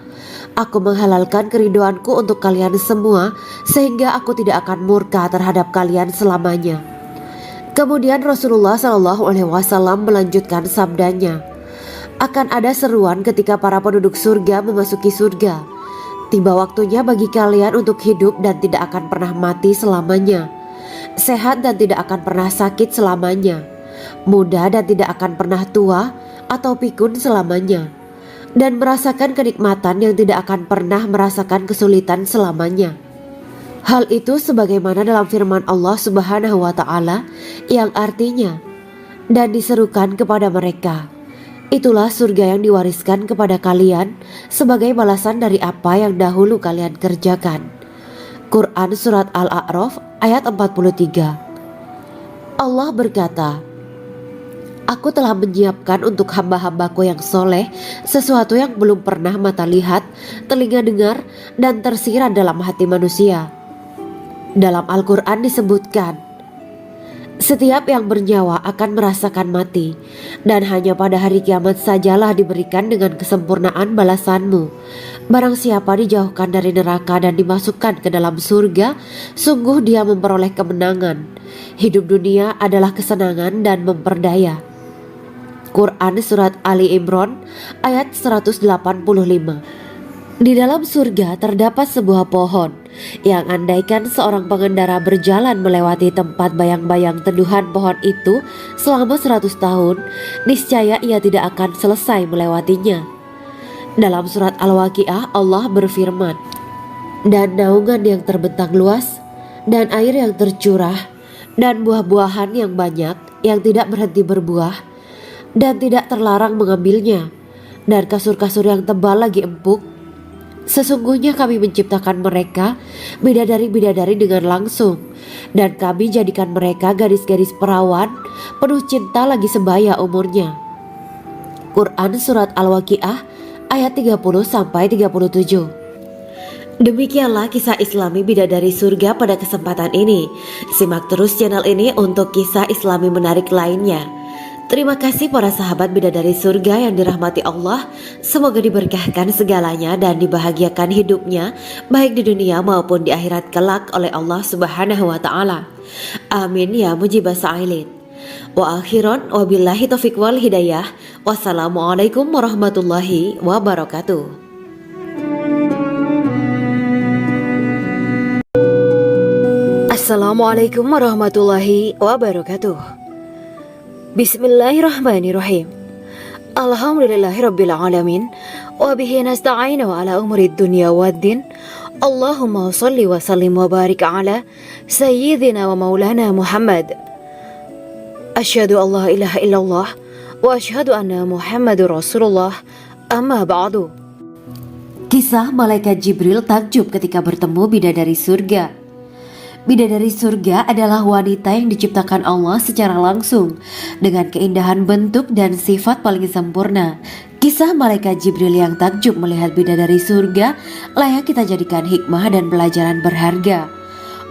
Aku menghalalkan keridoanku untuk kalian semua sehingga aku tidak akan murka terhadap kalian selamanya.'" Kemudian Rasulullah SAW melanjutkan sabdanya, "Akan ada seruan ketika para penduduk surga memasuki surga. Tiba waktunya bagi kalian untuk hidup dan tidak akan pernah mati selamanya, sehat dan tidak akan pernah sakit selamanya, muda dan tidak akan pernah tua atau pikun selamanya, dan merasakan kenikmatan yang tidak akan pernah merasakan kesulitan selamanya." Hal itu sebagaimana dalam firman Allah Subhanahu wa Ta'ala yang artinya, dan diserukan kepada mereka, itulah surga yang diwariskan kepada kalian sebagai balasan dari apa yang dahulu kalian kerjakan. Quran Surat Al-A'raf ayat 43. Allah berkata, Aku telah menyiapkan untuk hamba-hambaku yang soleh sesuatu yang belum pernah mata lihat, telinga dengar, dan tersirat dalam hati manusia. Dalam Al-Quran disebutkan, setiap yang bernyawa akan merasakan mati, dan hanya pada hari kiamat sajalah diberikan dengan kesempurnaan balasanmu. Barang siapa dijauhkan dari neraka dan dimasukkan ke dalam surga, sungguh dia memperoleh kemenangan. Hidup dunia adalah kesenangan dan memperdaya. Quran Surat Ali Imran ayat 185. Di dalam surga terdapat sebuah pohon yang andaikan seorang pengendara berjalan melewati tempat bayang-bayang teduhan pohon itu selama 100 tahun, niscaya ia tidak akan selesai melewatinya. Dalam surat Al-Waqiah Allah berfirman, dan naungan yang terbentang luas, dan air yang tercurah, dan buah-buahan yang banyak yang tidak berhenti berbuah, dan tidak terlarang mengambilnya, dan kasur-kasur yang tebal lagi empuk. Sesungguhnya kami menciptakan mereka bidadari-bidadari dengan langsung, dan kami jadikan mereka gadis-gadis perawan penuh cinta lagi sebaya umurnya. Quran Surat Al-Waqiah ayat 30-37. Demikianlah kisah Islami bidadari surga pada kesempatan ini. Simak terus channel ini untuk kisah Islami menarik lainnya. Terima kasih para sahabat bidadari surga yang dirahmati Allah. Semoga diberkahkan segalanya dan dibahagiakan hidupnya baik di dunia maupun di akhirat kelak oleh Allah Subhanahu wa Ta'ala. Amin ya mujibah sa'ilin. Wa akhiran wabillahi taufiq wal hidayah. Wassalamualaikum warahmatullahi wabarakatuh. Assalamualaikum warahmatullahi wabarakatuh. Bismillahirrahmanirrahim. Alhamdulillahirabbil alamin wa bihi nasta'inu ala umuri dunya waddin. Allahumma shalli wa sallim wa barik ala sayyidina wa maulana Muhammad. Asyhadu an la ilaha illallah wa asyhadu anna Muhammadur Rasulullah. Amma ba'du. Kisah malaikat Jibril takjub ketika bertemu bidadari surga. Bidadari surga adalah wanita yang diciptakan Allah secara langsung dengan keindahan bentuk dan sifat paling sempurna. Kisah malaikat Jibril yang takjub melihat bidadari surga layak kita jadikan hikmah dan pelajaran berharga.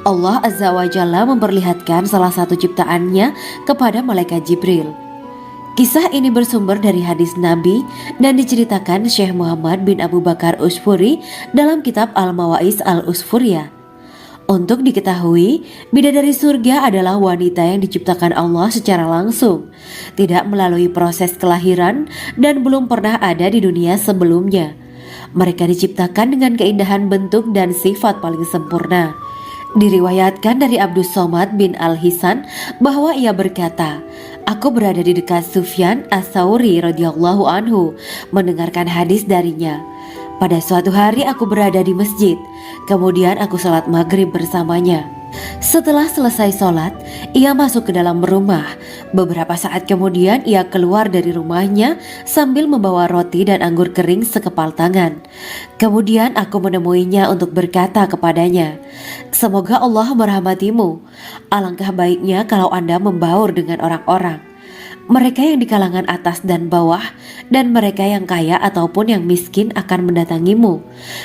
Allah Azza wa Jalla memperlihatkan salah satu ciptaannya kepada malaikat Jibril. Kisah ini bersumber dari hadis Nabi dan diceritakan Syekh Muhammad bin Abu Bakar Usfuri dalam kitab Al-Mawaiz Al-Usfuriyah. Untuk diketahui, bidadari surga adalah wanita yang diciptakan Allah secara langsung, tidak melalui proses kelahiran dan belum pernah ada di dunia sebelumnya. Mereka diciptakan dengan keindahan bentuk dan sifat paling sempurna. Diriwayatkan dari Abdus Somad bin Al-Hisan bahwa ia berkata, aku berada di dekat Sufyan As-Sauri radhiyallahu anhu mendengarkan hadis darinya. Pada suatu hari aku berada di masjid, kemudian aku sholat maghrib bersamanya. Setelah selesai sholat, ia masuk ke dalam rumah. Beberapa saat kemudian ia keluar dari rumahnya sambil membawa roti dan anggur kering sekepal tangan. Kemudian aku menemuinya untuk berkata kepadanya, semoga Allah merahmatimu. Alangkah baiknya kalau Anda membaur dengan orang-orang. Mereka yang di kalangan atas dan bawah, dan mereka yang kaya ataupun yang miskin akan mendatangimu.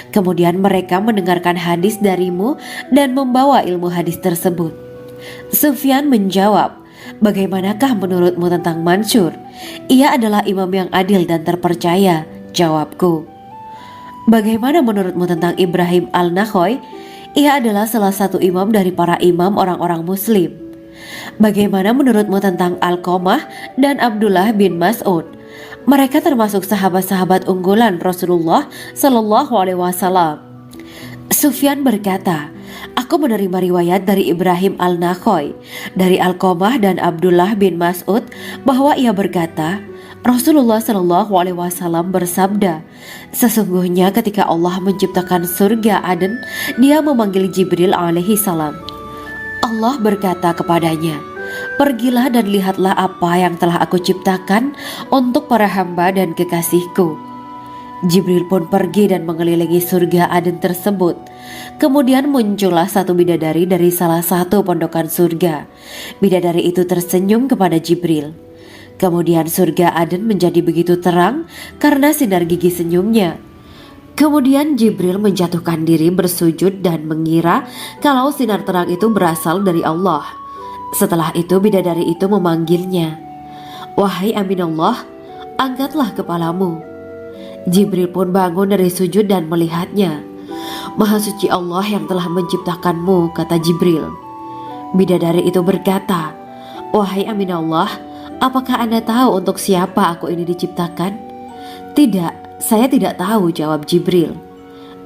Kemudian mereka mendengarkan hadis darimu dan membawa ilmu hadis tersebut. Sufyan menjawab, bagaimanakah menurutmu tentang Mansur? Ia adalah imam yang adil dan terpercaya. Jawabku. Bagaimana menurutmu tentang Ibrahim Al-Nakhoy? Ia adalah salah satu imam dari para imam orang-orang muslim. Bagaimana menurutmu tentang Alqamah dan Abdullah bin Mas'ud? Mereka termasuk sahabat-sahabat unggulan Rasulullah Sallallahu Alaihi Wasallam. Sufyan berkata, Aku menerima riwayat dari Ibrahim al-Nakhoy, dari Alqamah dan Abdullah bin Mas'ud bahwa ia berkata, Rasulullah Shallallahu Alaihi Wasallam bersabda, sesungguhnya ketika Allah menciptakan surga Aden, Dia memanggil Jibril alaihi salam. Allah berkata kepadanya, pergilah dan lihatlah apa yang telah aku ciptakan untuk para hamba dan kekasihku. Jibril pun pergi dan mengelilingi surga Aden tersebut. Kemudian muncullah satu bidadari dari salah satu pondokan surga. Bidadari itu tersenyum kepada Jibril. Kemudian surga Aden menjadi begitu terang karena sinar gigi senyumnya. Kemudian Jibril menjatuhkan diri bersujud dan mengira kalau sinar terang itu berasal dari Allah. Setelah itu bidadari itu memanggilnya, wahai Aminullah, angkatlah kepalamu. Jibril pun bangun dari sujud dan melihatnya. Maha suci Allah yang telah menciptakanmu, kata Jibril. Bidadari itu berkata, wahai Aminullah, apakah Anda tahu untuk siapa aku ini diciptakan? Tidak, saya tidak tahu, jawab Jibril.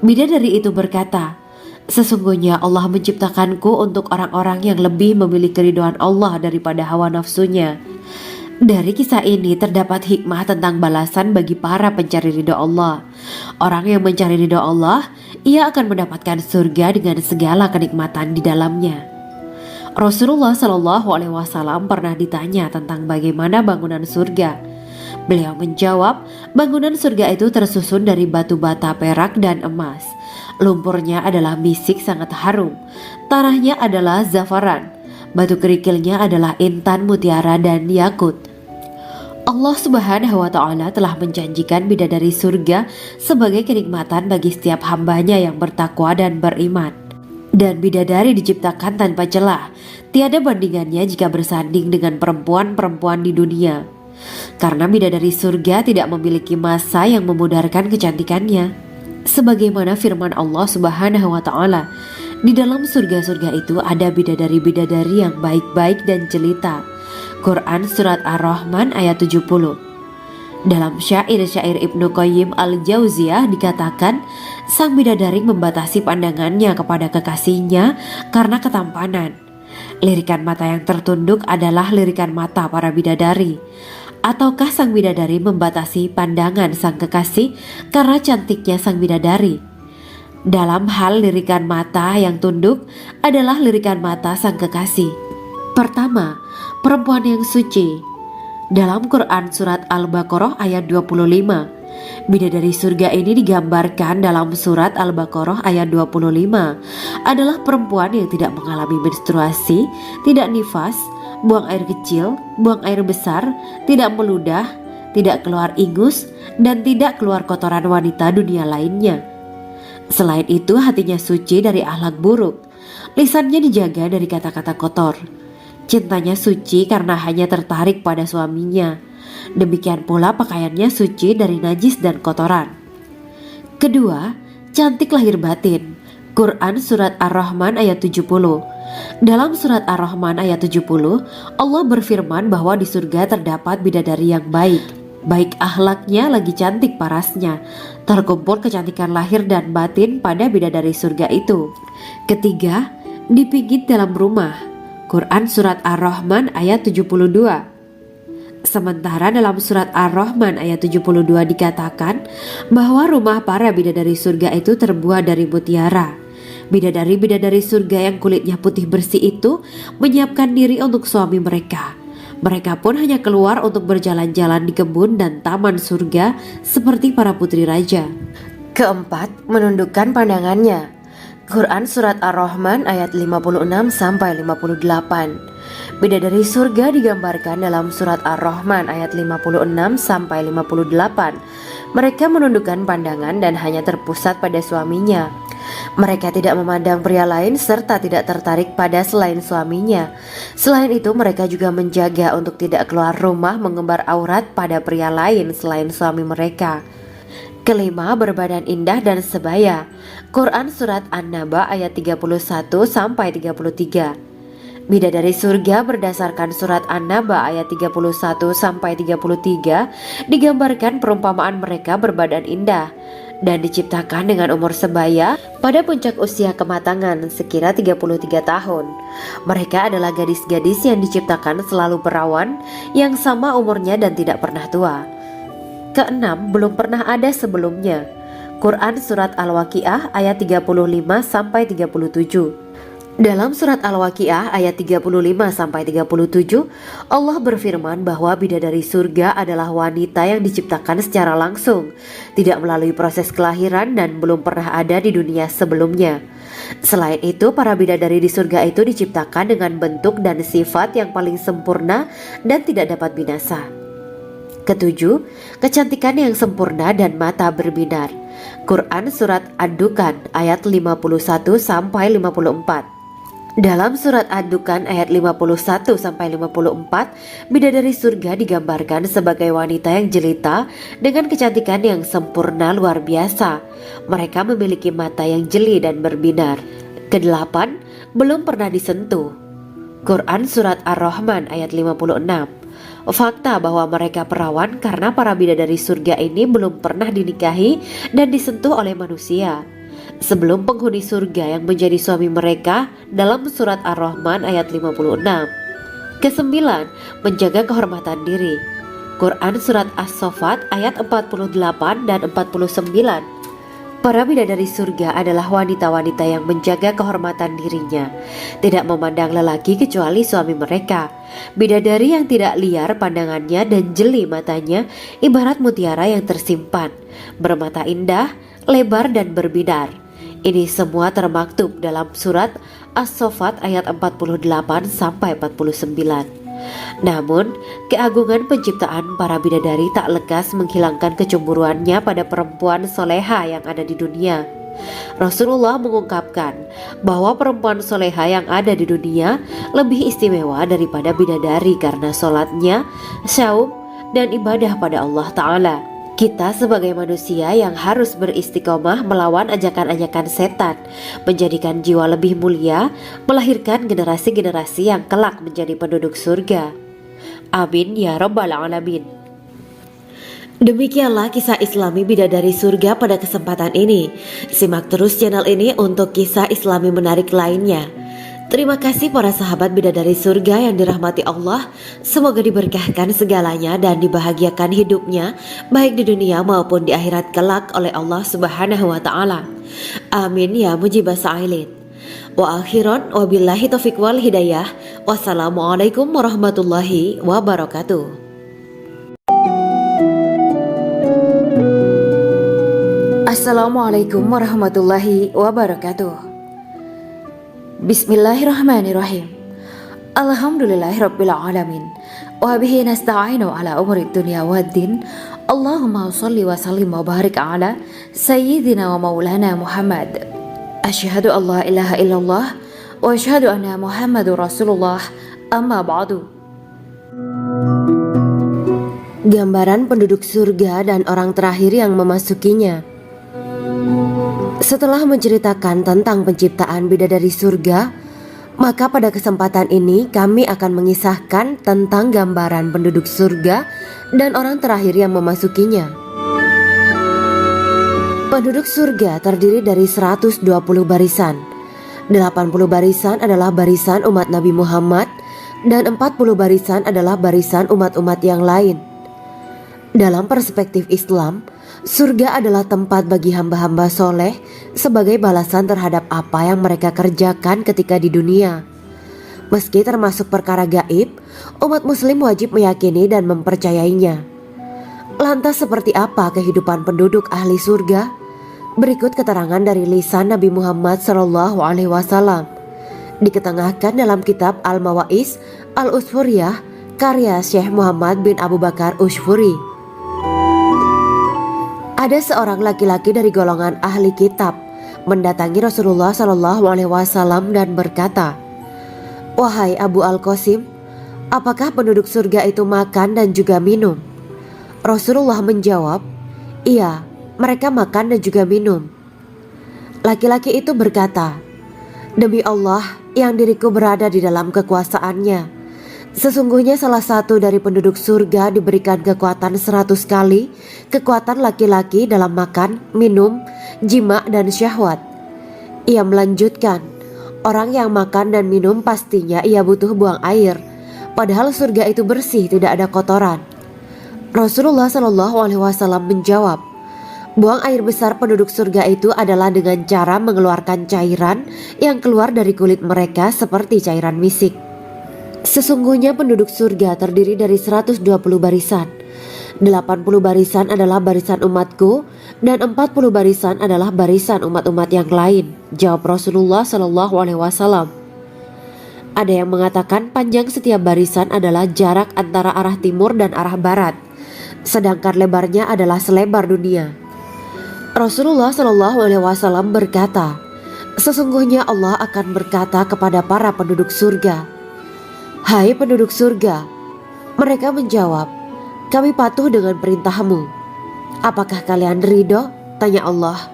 Bidadari itu berkata, sesungguhnya Allah menciptakanku untuk orang-orang yang lebih memilih keridhaan Allah daripada hawa nafsunya. Dari kisah ini terdapat hikmah tentang balasan bagi para pencari ridho Allah. Orang yang mencari ridho Allah, ia akan mendapatkan surga dengan segala kenikmatan di dalamnya. Rasulullah Shallallahu Alaihi Wasallam pernah ditanya tentang bagaimana bangunan surga. Beliau menjawab, bangunan surga itu tersusun dari batu bata, perak, dan emas. Lumpurnya adalah misik sangat harum, tanahnya adalah zafaran, batu kerikilnya adalah intan, mutiara, dan yakut. Allah Subhanahu wa Ta'ala telah menjanjikan bidadari surga sebagai kenikmatan bagi setiap hambanya yang bertakwa dan beriman. Dan bidadari diciptakan tanpa celah, tiada bandingannya jika bersanding dengan perempuan-perempuan di dunia. Karena bidadari surga tidak memiliki masa yang memudarkan kecantikannya. Sebagaimana firman Allah Subhanahu wa Ta'ala, di dalam surga-surga itu ada bidadari-bidadari yang baik-baik dan jelita. Quran Surat Ar-Rahman ayat 70. Dalam syair-syair Ibnu Qayyim al-Jauziyah dikatakan, sang bidadari membatasi pandangannya kepada kekasihnya karena ketampanan. Lirikan mata yang tertunduk adalah lirikan mata para bidadari. Ataukah sang bidadari membatasi pandangan sang kekasih karena cantiknya sang bidadari? Dalam hal lirikan mata yang tunduk adalah lirikan mata sang kekasih. Pertama, perempuan yang suci. Dalam Quran Surat Al-Baqarah ayat 25, bidadari surga ini digambarkan dalam Surat Al-Baqarah ayat 25 adalah perempuan yang tidak mengalami menstruasi, tidak nifas, buang air kecil, buang air besar, tidak meludah, tidak keluar ingus, dan tidak keluar kotoran wanita dunia lainnya. Selain itu, hatinya suci dari akhlak buruk, lisannya dijaga dari kata-kata kotor. Cintanya suci karena hanya tertarik pada suaminya. Demikian pula pakaiannya suci dari najis dan kotoran. Kedua, cantik lahir batin. Quran Surat Ar-Rahman ayat 70. Dalam Surat Ar-Rahman ayat 70, Allah berfirman bahwa di surga terdapat bidadari yang baik. Baik akhlaknya lagi cantik parasnya. Terkumpul kecantikan lahir dan batin pada bidadari surga itu. Ketiga, dipijit dalam rumah. Quran Surat Ar-Rahman ayat 72. Sementara dalam Surat Ar-Rahman ayat 72 dikatakan bahwa rumah para bidadari surga itu terbuat dari mutiara. Bidadari-bidadari surga yang kulitnya putih bersih itu menyiapkan diri untuk suami mereka. Mereka pun hanya keluar untuk berjalan-jalan di kebun dan taman surga seperti para putri raja. Keempat, menundukkan pandangannya. Quran Surat Ar-Rahman ayat 56-58. Bidadari surga digambarkan dalam Surat Ar-Rahman ayat 56-58. Mereka menundukkan pandangan dan hanya terpusat pada suaminya. Mereka tidak memandang pria lain serta tidak tertarik pada selain suaminya. Selain itu, mereka juga menjaga untuk tidak keluar rumah mengembar aurat pada pria lain selain suami mereka. Kelima, berbadan indah dan sebaya. Quran Surat An-Naba ayat 31-33. Bidadari surga berdasarkan surat An-Naba ayat 31-33 digambarkan perumpamaan mereka berbadan indah dan diciptakan dengan umur sebaya pada puncak usia kematangan sekira 33 tahun. Mereka adalah gadis-gadis yang diciptakan selalu perawan yang sama umurnya dan tidak pernah tua. Keenam, belum pernah ada sebelumnya. Quran Surat Al-Waqiah ayat 35-37. Dalam surat Al-Waqiah ayat 35-37, Allah berfirman bahwa bidadari surga adalah wanita yang diciptakan secara langsung, tidak melalui proses kelahiran dan belum pernah ada di dunia sebelumnya. Selain itu, para bidadari di surga itu diciptakan dengan bentuk dan sifat yang paling sempurna dan tidak dapat binasa. Ketujuh, kecantikan yang sempurna dan mata berbinar. Quran Surat Ad-Dukan ayat 51-54. Dalam surat Ad-Dukan ayat 51-54, bidadari surga digambarkan sebagai wanita yang jelita dengan kecantikan yang sempurna luar biasa. Mereka memiliki mata yang jeli dan berbinar. Kedelapan, belum pernah disentuh. Quran Surat Ar-Rahman ayat 56. Fakta bahwa mereka perawan karena para bidadari surga ini belum pernah dinikahi dan disentuh oleh manusia sebelum penghuni surga yang menjadi suami mereka dalam surat Ar-Rahman ayat 56. Kesembilan, menjaga kehormatan diri. Quran Surat As-Saffat ayat 48 dan 49. Para bidadari surga adalah wanita-wanita yang menjaga kehormatan dirinya, tidak memandang lelaki kecuali suami mereka. Bidadari yang tidak liar pandangannya dan jeli matanya ibarat mutiara yang tersimpan, bermata indah, lebar dan berbinar. Ini semua termaktub dalam surat As-Saffat ayat 48-49. Namun, keagungan penciptaan para bidadari tak lekas menghilangkan kecemburuannya pada perempuan soleha yang ada di dunia. Rasulullah mengungkapkan bahwa perempuan soleha yang ada di dunia lebih istimewa daripada bidadari karena sholatnya, syaum, dan ibadah pada Allah Ta'ala. Kita sebagai manusia yang harus beristiqomah melawan ajakan-ajakan setan, menjadikan jiwa lebih mulia, melahirkan generasi-generasi yang kelak menjadi penduduk surga. Amin ya Rabbal Alamin. Demikianlah kisah Islami bidadari surga pada kesempatan ini. Simak terus channel ini untuk kisah Islami menarik lainnya. Terima kasih para sahabat bidadari surga yang dirahmati Allah. Semoga diberkahkan segalanya dan dibahagiakan hidupnya baik di dunia maupun di akhirat kelak oleh Allah Subhanahu wa taala. Amin ya mujibah sa'ilin. Wa akhiran wabillahi taufiq wal hidayah. Wassalamualaikum warahmatullahi wabarakatuh. Assalamualaikum warahmatullahi wabarakatuh. Bismillahirrahmanirrahim. Alhamdulillahirabbil alamin. Wa bihi nasta'inu ala umuri dunya waddin. Allahumma shalli wa sallim wa barik ala sayyidina wa maulana Muhammad. Asyhadu an la ilaha illallah wa asyhadu anna Muhammadur Rasulullah. Amma ba'du. Gambaran penduduk surga dan orang terakhir yang memasukinya. Setelah menceritakan tentang penciptaan bidadari surga, maka pada kesempatan ini kami akan mengisahkan tentang gambaran penduduk surga dan orang terakhir yang memasukinya. Penduduk surga terdiri dari 120 barisan. 80 barisan adalah barisan umat Nabi Muhammad dan 40 barisan adalah barisan umat-umat yang lain. Dalam perspektif Islam, surga adalah tempat bagi hamba-hamba soleh sebagai balasan terhadap apa yang mereka kerjakan ketika di dunia. Meski termasuk perkara gaib, umat muslim wajib meyakini dan mempercayainya. Lantas seperti apa kehidupan penduduk ahli surga? Berikut keterangan dari lisan Nabi Muhammad SAW, diketengahkan dalam kitab Al-Mawa'is Al-Usfuriyah karya Syekh Muhammad bin Abu Bakar Ushfuri. Ada seorang laki-laki dari golongan ahli kitab mendatangi Rasulullah SAW dan berkata, "Wahai Abu Al-Qasim, apakah penduduk surga itu makan dan juga minum?" Rasulullah menjawab, "Iya, mereka makan dan juga minum." Laki-laki itu berkata, Demi Allah yang diriku berada di dalam kekuasaannya, sesungguhnya salah satu dari penduduk surga diberikan kekuatan 100 kali kekuatan laki-laki dalam makan, minum, jima dan syahwat. Ia melanjutkan, orang yang makan dan minum pastinya ia butuh buang air, padahal surga itu bersih, tidak ada kotoran. Rasulullah SAW menjawab, buang air besar penduduk surga itu adalah dengan cara mengeluarkan cairan yang keluar dari kulit mereka seperti cairan misik. Sesungguhnya penduduk surga terdiri dari 120 barisan. 80 barisan adalah barisan umatku dan 40 barisan adalah barisan umat-umat yang lain, jawab Rasulullah SAW. Ada yang mengatakan panjang setiap barisan adalah jarak antara arah timur dan arah barat, sedangkan lebarnya adalah selebar dunia. Rasulullah SAW berkata, sesungguhnya Allah akan berkata kepada para penduduk surga, hai penduduk surga. Mereka menjawab, kami patuh dengan perintahmu. Apakah kalian ridho? Tanya Allah.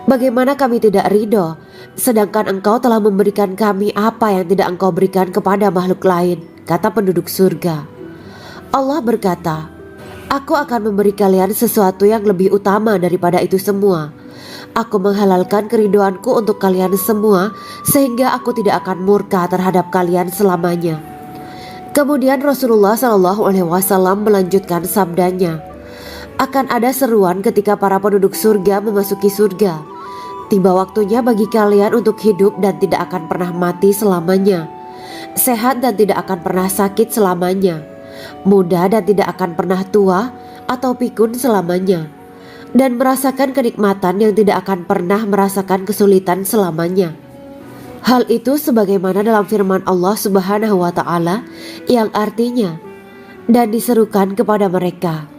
Bagaimana kami tidak ridho, sedangkan engkau telah memberikan kami apa yang tidak engkau berikan kepada makhluk lain, kata penduduk surga. Allah berkata, aku akan memberi kalian sesuatu yang lebih utama daripada itu semua. Aku menghalalkan keridoanku untuk kalian semua sehingga aku tidak akan murka terhadap kalian selamanya. Kemudian Rasulullah SAW melanjutkan sabdanya, akan ada seruan ketika para penduduk surga memasuki surga. Tiba waktunya bagi kalian untuk hidup dan tidak akan pernah mati selamanya, sehat dan tidak akan pernah sakit selamanya, muda dan tidak akan pernah tua atau pikun selamanya, dan merasakan kenikmatan yang tidak akan pernah merasakan kesulitan selamanya. Hal itu sebagaimana dalam firman Allah Subhanahu wa Ta'ala yang artinya, dan diserukan kepada mereka,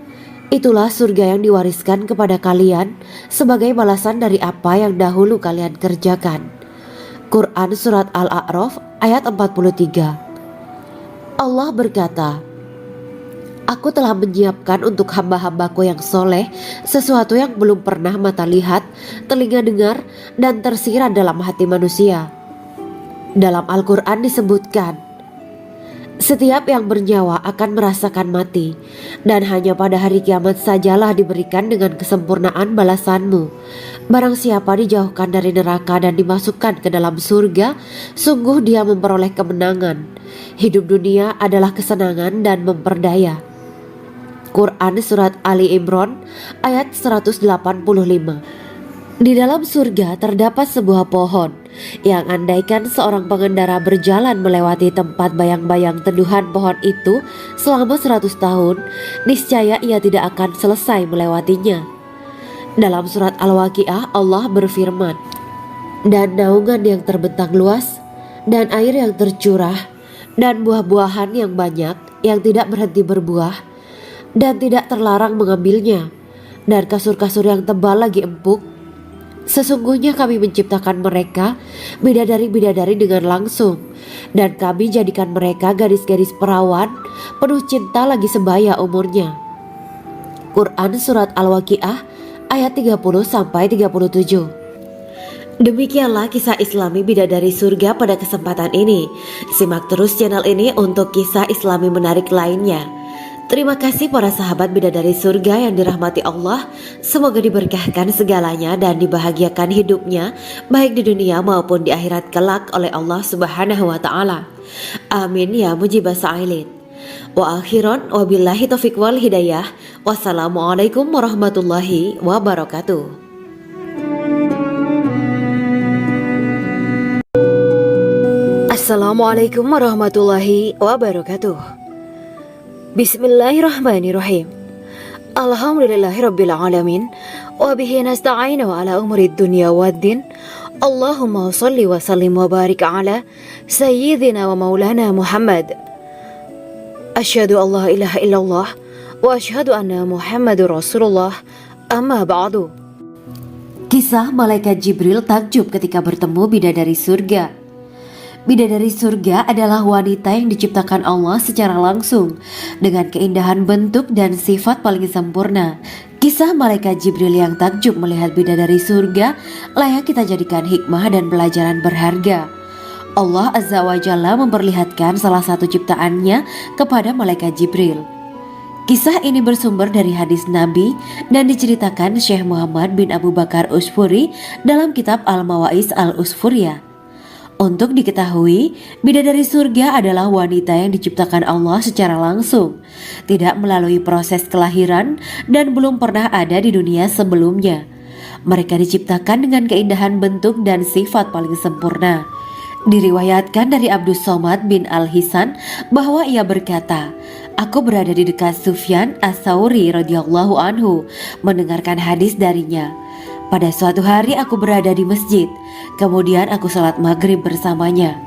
itulah surga yang diwariskan kepada kalian sebagai balasan dari apa yang dahulu kalian kerjakan. Quran Surat Al-A'raf ayat 43. Allah berkata, aku telah menyiapkan untuk hamba-hambaku yang soleh sesuatu yang belum pernah mata lihat, telinga dengar, dan tersirat dalam hati manusia. Dalam Al-Quran disebutkan, setiap yang bernyawa akan merasakan mati, dan hanya pada hari kiamat sajalah diberikan dengan kesempurnaan balasanmu. Barang siapa dijauhkan dari neraka dan dimasukkan ke dalam surga, sungguh dia memperoleh kemenangan. Hidup dunia adalah kesenangan dan memperdaya. Quran Surat Ali Imran ayat 185. Di dalam surga terdapat sebuah pohon yang andaikan seorang pengendara berjalan melewati tempat bayang-bayang teduhan pohon itu selama 100 tahun, niscaya ia tidak akan selesai melewatinya. Dalam surat Al-Waqiah Allah berfirman, dan naungan yang terbentang luas, dan air yang tercurah, dan buah-buahan yang banyak yang tidak berhenti berbuah, dan tidak terlarang mengambilnya, dan kasur-kasur yang tebal lagi empuk. Sesungguhnya kami menciptakan mereka bidadari-bidadari dengan langsung, dan kami jadikan mereka gadis-gadis perawan penuh cinta lagi sebaya umurnya. Quran Surat Al-Waqiah ayat 30-37. Demikianlah kisah Islami bidadari surga pada kesempatan ini. Simak terus channel ini untuk kisah Islami menarik lainnya. Terima kasih para sahabat bidadari surga yang dirahmati Allah. Semoga diberkahkan segalanya dan dibahagiakan hidupnya baik di dunia maupun di akhirat kelak oleh Allah Subhanahu wa Ta'ala. Amin ya mujibah sa'ilin. Wa akhiran wabillahi taufiq wal hidayah. Wassalamualaikum warahmatullahi wabarakatuh. Assalamualaikum warahmatullahi wabarakatuh. Bismillahirrahmanirrahim. Alhamdulillahirabbil alamin wa bihi nasta'inu ala umuri dunya waddin. Allahumma shalli wa sallim wa barik ala sayyidina wa maulana Muhammad. Asyhadu an la ilaha illallah wa asyhadu anna Muhammadur Rasulullah. Amma ba'du. Kisah malaikat Jibril takjub ketika bertemu bidadari surga. Bidadari surga adalah wanita yang diciptakan Allah secara langsung dengan keindahan bentuk dan sifat paling sempurna. Kisah malaikat Jibril yang takjub melihat bidadari surga layak kita jadikan hikmah dan pelajaran berharga. Allah Azza wa Jalla memperlihatkan salah satu ciptaannya kepada malaikat Jibril. Kisah ini bersumber dari hadis Nabi dan diceritakan Syekh Muhammad bin Abu Bakar Usfuri dalam kitab Al-Mawais Al-Usfuriyah. Untuk diketahui, bidadari surga adalah wanita yang diciptakan Allah secara langsung, tidak melalui proses kelahiran dan belum pernah ada di dunia sebelumnya. Mereka diciptakan dengan keindahan bentuk dan sifat paling sempurna. Diriwayatkan dari Abdus Somad bin Al-Hisan bahwa ia berkata, "Aku berada di dekat Sufyan As-Sauri radhiyallahu anhu mendengarkan hadis darinya. Pada suatu hari aku berada di masjid, kemudian aku sholat maghrib bersamanya.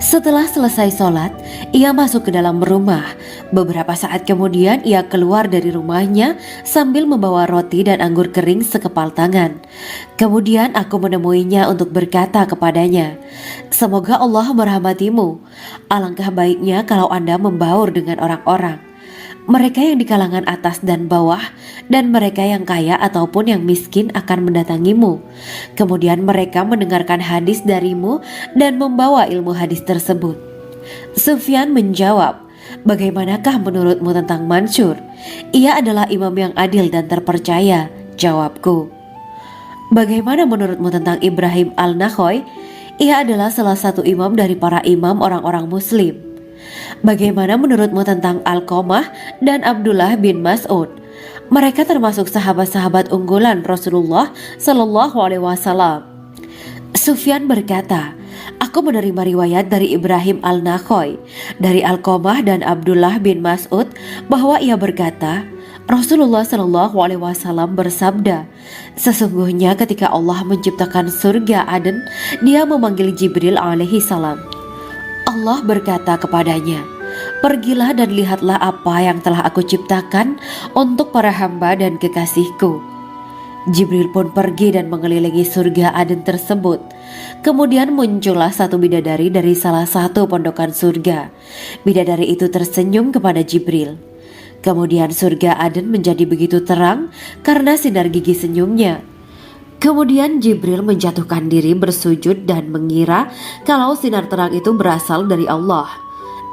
Setelah selesai sholat, ia masuk ke dalam rumah. Beberapa saat kemudian ia keluar dari rumahnya sambil membawa roti dan anggur kering sekepal tangan. Kemudian aku menemuinya untuk berkata kepadanya, 'Semoga Allah merahmatimu. Alangkah baiknya kalau Anda membaur dengan orang-orang. Mereka yang di kalangan atas dan bawah, dan mereka yang kaya ataupun yang miskin akan mendatangimu. Kemudian mereka mendengarkan hadis darimu dan membawa ilmu hadis tersebut.' Sufyan menjawab, 'Bagaimanakah menurutmu tentang Mansur? Ia adalah imam yang adil dan terpercaya.' Jawabku, 'Bagaimana menurutmu tentang Ibrahim Al-Nakhoy? Ia adalah salah satu imam dari para imam orang-orang muslim.' 'Bagaimana menurutmu tentang Alqamah dan Abdullah bin Mas'ud? Mereka termasuk sahabat-sahabat unggulan Rasulullah Sallallahu Alaihi Wasallam.' Sufyan berkata, 'Aku menerima riwayat dari Ibrahim Al-Nakhoy, dari Alqamah dan Abdullah bin Mas'ud bahwa ia berkata, Rasulullah Sallallahu Alaihi Wasallam bersabda, sesungguhnya ketika Allah menciptakan surga Aden, Dia memanggil Jibril alaihi salam. Allah berkata kepadanya, pergilah dan lihatlah apa yang telah aku ciptakan untuk para hamba dan kekasihku. Jibril pun pergi dan mengelilingi surga Aden tersebut. Kemudian muncullah satu bidadari dari salah satu pondokan surga. Bidadari itu tersenyum kepada Jibril. Kemudian surga Aden menjadi begitu terang karena sinar gigi senyumnya. Kemudian Jibril menjatuhkan diri bersujud dan mengira kalau sinar terang itu berasal dari Allah.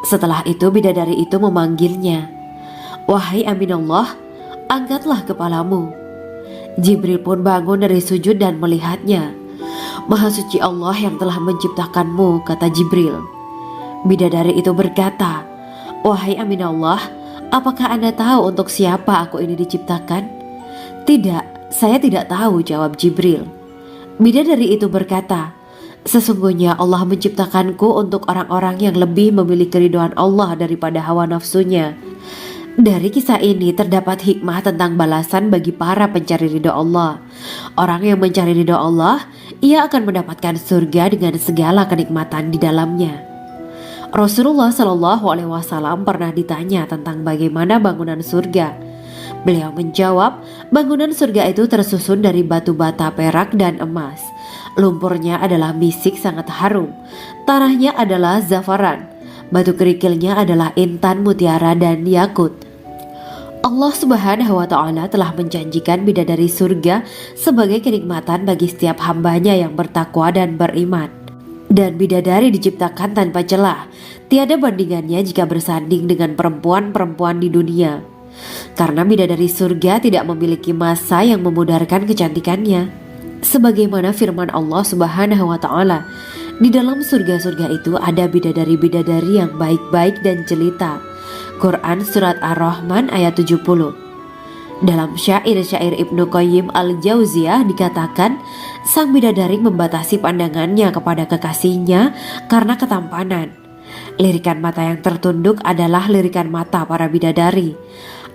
Setelah itu bidadari itu memanggilnya, wahai Aminullah, angkatlah kepalamu. Jibril pun bangun dari sujud dan melihatnya. Maha suci Allah yang telah menciptakanmu, kata Jibril. Bidadari itu berkata, wahai Aminullah, apakah Anda tahu untuk siapa aku ini diciptakan? Tidak. Saya tidak tahu, jawab Jibril. Bidadari itu berkata, sesungguhnya Allah menciptakanku untuk orang-orang yang lebih memilih keridhaan Allah daripada hawa nafsunya. Dari kisah ini terdapat hikmah tentang balasan bagi para pencari ridha Allah. Orang yang mencari ridha Allah, ia akan mendapatkan surga dengan segala kenikmatan di dalamnya. Rasulullah Shallallahu Alaihi Wasallam pernah ditanya tentang bagaimana bangunan surga. Beliau menjawab, bangunan surga itu tersusun dari batu bata, perak, dan emas. Lumpurnya adalah misik sangat harum. Tanahnya adalah zafaran. Batu kerikilnya adalah intan, mutiara, dan yakut. Allah Subhanahu wa Ta'ala telah menjanjikan bidadari surga sebagai kenikmatan bagi setiap hambanya yang bertakwa dan beriman. Dan bidadari diciptakan tanpa celah. Tiada bandingannya jika bersanding dengan perempuan-perempuan di dunia. Karena bidadari surga tidak memiliki masa yang memudarkan kecantikannya. Sebagaimana firman Allah Subhanahu wa Ta'ala, di dalam surga-surga itu ada bidadari-bidadari yang baik-baik dan jelita. Quran Surat Ar-Rahman ayat 70. Dalam syair-syair Ibnu Qayyim Al-Jauziyah dikatakan, sang bidadari membatasi pandangannya kepada kekasihnya karena ketampanan. Lirikan mata yang tertunduk adalah lirikan mata para bidadari.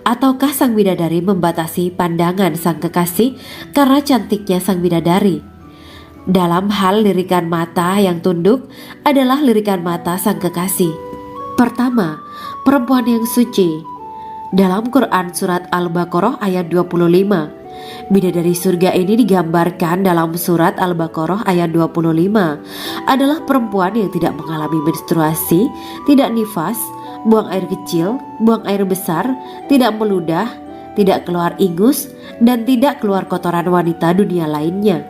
Ataukah sang bidadari membatasi pandangan sang kekasih karena cantiknya sang bidadari? Dalam hal lirikan mata yang tunduk adalah lirikan mata sang kekasih. Pertama, perempuan yang suci. Dalam Quran Surat Al-Baqarah ayat 25, bidadari surga ini digambarkan dalam Surat Al-Baqarah ayat 25 adalah perempuan yang tidak mengalami menstruasi, tidak nifas, buang air kecil, buang air besar, tidak meludah, tidak keluar ingus, dan tidak keluar kotoran wanita dunia lainnya.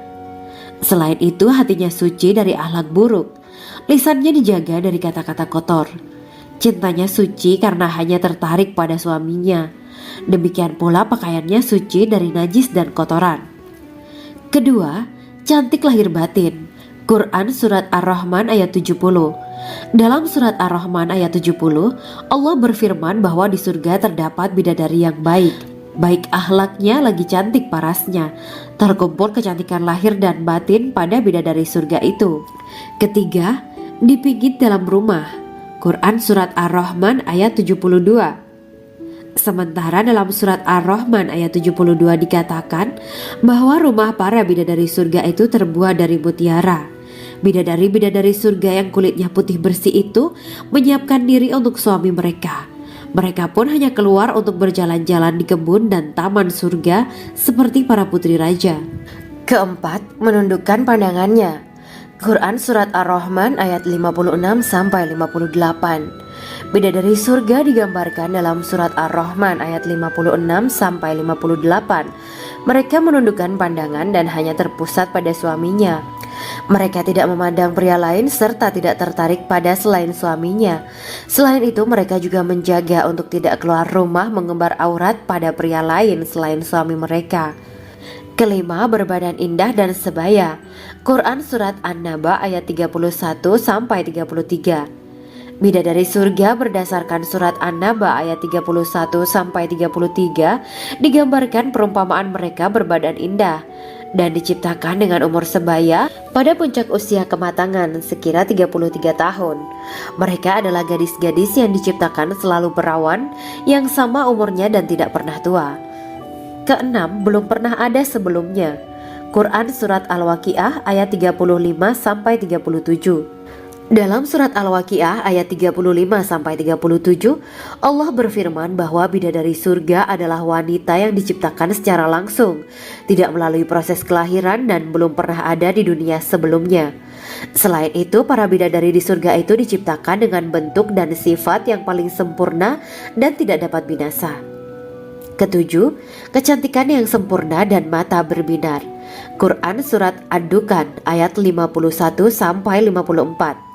Selain itu, hatinya suci dari akhlak buruk, lisannya dijaga dari kata-kata kotor. Cintanya suci karena hanya tertarik pada suaminya. Demikian pula pakaiannya suci dari najis dan kotoran. Kedua, cantik lahir batin. Quran Surat Ar-Rahman ayat 70. Dalam Surat Ar-Rahman ayat 70, Allah berfirman bahwa di surga terdapat bidadari yang baik. Baik akhlaknya lagi cantik parasnya. Terkumpul kecantikan lahir dan batin pada bidadari surga itu. Ketiga, dipijit dalam rumah. Quran Surat Ar-Rahman ayat 72. Sementara dalam Surat Ar-Rahman ayat 72 dikatakan bahwa rumah para bidadari surga itu terbuat dari mutiara. Bidadari-bidadari surga yang kulitnya putih bersih itu menyiapkan diri untuk suami mereka. Mereka pun hanya keluar untuk berjalan-jalan di kebun dan taman surga seperti para putri raja. Keempat, menundukkan pandangannya. Quran Surat Ar-Rahman ayat 56-58. Bidadari surga digambarkan dalam Surat Ar-Rahman ayat 56-58. Mereka menundukkan pandangan dan hanya terpusat pada suaminya. Mereka tidak memandang pria lain serta tidak tertarik pada selain suaminya. Selain itu, mereka juga menjaga untuk tidak keluar rumah mengembar aurat pada pria lain selain suami mereka. Kelima, berbadan indah dan sebaya. Quran Surat An-Naba ayat 31-33. Bidadari surga berdasarkan Surat An-Naba ayat 31-33 digambarkan perumpamaan mereka berbadan indah dan diciptakan dengan umur sebaya pada puncak usia kematangan sekira 33 tahun. Mereka adalah gadis-gadis yang diciptakan selalu perawan, yang sama umurnya dan tidak pernah tua. Keenam, belum pernah ada sebelumnya. Quran Surat Al-Waqiah ayat 35-37. Dalam Surat Al-Waqiah ayat 35-37, Allah berfirman bahwa bidadari surga adalah wanita yang diciptakan secara langsung, tidak melalui proses kelahiran dan belum pernah ada di dunia sebelumnya. Selain itu, para bidadari di surga itu diciptakan dengan bentuk dan sifat yang paling sempurna dan tidak dapat binasa. Ketujuh, kecantikan yang sempurna dan mata berbinar. Quran Surat Ad-Dukan ayat 51-54.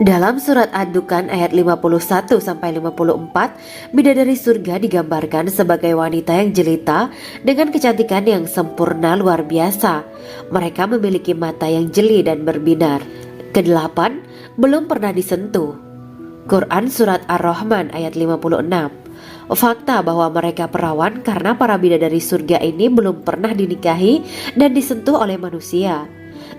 Dalam Surat Ad-Dukan ayat 51-54, bidadari surga digambarkan sebagai wanita yang jelita dengan kecantikan yang sempurna luar biasa. Mereka memiliki mata yang jeli dan berbinar. Kedelapan, belum pernah disentuh. Quran Surat Ar-Rahman ayat 56. Fakta bahwa mereka perawan karena para bidadari surga ini belum pernah dinikahi dan disentuh oleh manusia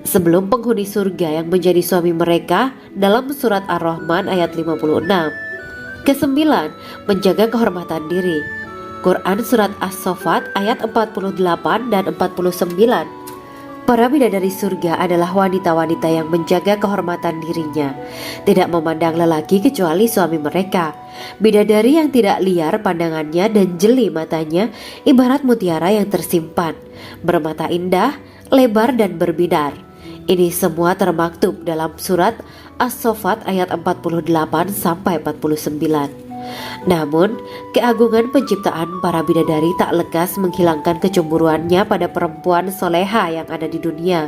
sebelum penghuni surga yang menjadi suami mereka dalam Surat Ar-Rahman ayat 56. Kesembilan, menjaga kehormatan diri. Quran Surat As-Saffat ayat 48 dan 49. Para bidadari surga adalah wanita-wanita yang menjaga kehormatan dirinya, tidak memandang lelaki kecuali suami mereka. Bidadari yang tidak liar pandangannya dan jeli matanya ibarat mutiara yang tersimpan, bermata indah, lebar dan berbinar. Ini semua termaktub dalam Surat As-Saffat ayat 48-49. Namun, keagungan penciptaan para bidadari tak lekas menghilangkan kecemburuannya pada perempuan soleha yang ada di dunia.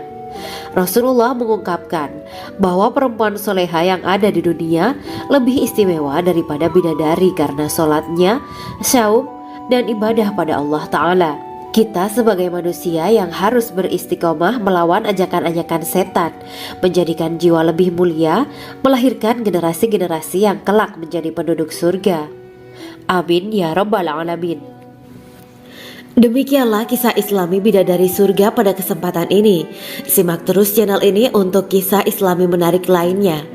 Rasulullah mengungkapkan bahwa perempuan soleha yang ada di dunia lebih istimewa daripada bidadari karena sholatnya, syaum, dan ibadah pada Allah Ta'ala. Kita sebagai manusia yang harus beristiqomah melawan ajakan-ajakan setan, menjadikan jiwa lebih mulia, melahirkan generasi-generasi yang kelak menjadi penduduk surga. Amin ya Rabbal Alamin. Demikianlah kisah Islami bidadari surga pada kesempatan ini. Simak terus channel ini untuk kisah Islami menarik lainnya.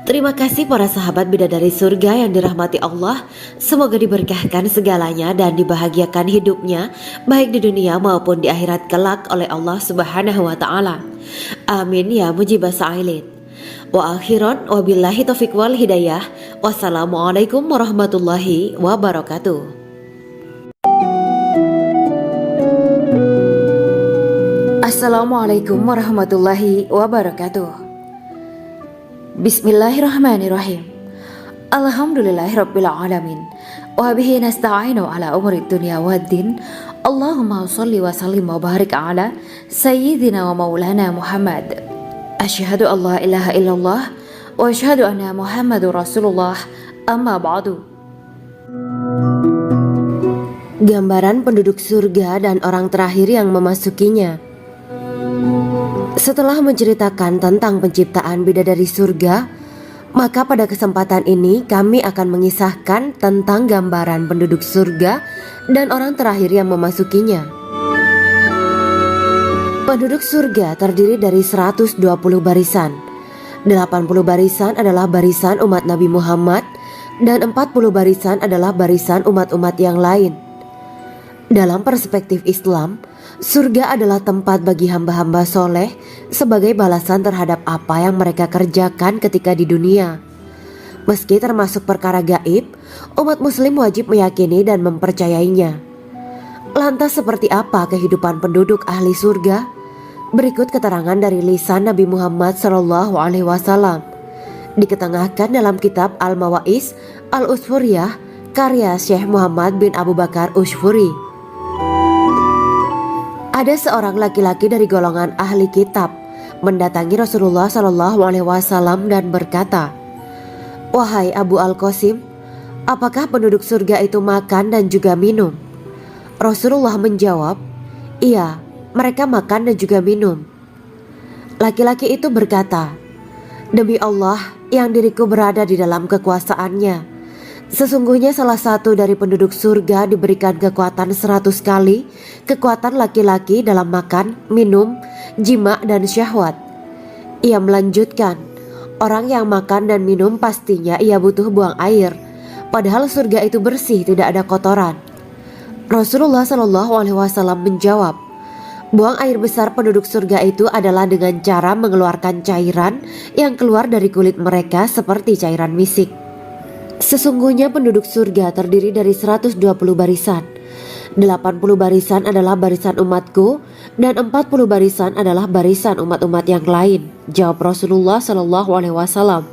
Terima kasih para sahabat bidadari surga yang dirahmati Allah. Semoga diberkahkan segalanya dan dibahagiakan hidupnya baik di dunia maupun di akhirat kelak oleh Allah Subhanahu wa taala. Amin ya mujibah sa'ilin. Wa akhiran wabillahi taufiq wal hidayah. Wassalamualaikum warahmatullahi wabarakatuh. Assalamualaikum warahmatullahi wabarakatuh. Bismillahirrahmanirrahim. Alhamdulillahirabbil alamin. wa bihi nasta'inu ala umuri dunya waddin. Allahumma shalli wa sallim wa barik ala sayyidina wa maulana Muhammad. Asyhadu an la ilaha illallah wa asyhadu anna Muhammadur Rasulullah. Amma ba'du. Gambaran penduduk surga dan orang terakhir yang memasukinya. Setelah menceritakan tentang penciptaan bidadari surga, maka pada kesempatan ini kami akan mengisahkan tentang gambaran penduduk surga dan orang terakhir yang memasukinya. Penduduk surga terdiri dari 120 barisan. 80 barisan adalah barisan umat Nabi Muhammad dan 40 barisan adalah barisan umat-umat yang lain. Dalam perspektif Islam, surga adalah tempat bagi hamba-hamba soleh sebagai balasan terhadap apa yang mereka kerjakan ketika di dunia. Meski termasuk perkara gaib, umat muslim wajib meyakini dan mempercayainya. Lantas seperti apa kehidupan penduduk ahli surga? Berikut keterangan dari lisan Nabi Muhammad SAW, diketengahkan dalam kitab Al-Mawaiz Al-Usfuriyah karya Syekh Muhammad bin Abu Bakar Ushfuri. Ada seorang laki-laki dari golongan ahli kitab mendatangi Rasulullah SAW dan berkata, "Wahai Abu Al-Qasim, apakah penduduk surga itu makan dan juga minum?" Rasulullah menjawab, "Iya, mereka makan dan juga minum." Laki-laki itu berkata, "Demi Allah yang diriku berada di dalam kekuasaannya, sesungguhnya salah satu dari penduduk surga diberikan kekuatan 100 kali kekuatan laki-laki dalam makan, minum, jima, dan syahwat." Ia melanjutkan, "Orang yang makan dan minum pastinya ia butuh buang air, padahal surga itu bersih, tidak ada kotoran." Rasulullah SAW menjawab, "Buang air besar penduduk surga itu adalah dengan cara mengeluarkan cairan yang keluar dari kulit mereka seperti cairan misik." Sesungguhnya penduduk surga terdiri dari 120 barisan. 80 barisan adalah barisan umatku dan 40 barisan adalah barisan umat-umat yang lain, jawab Rasulullah SAW.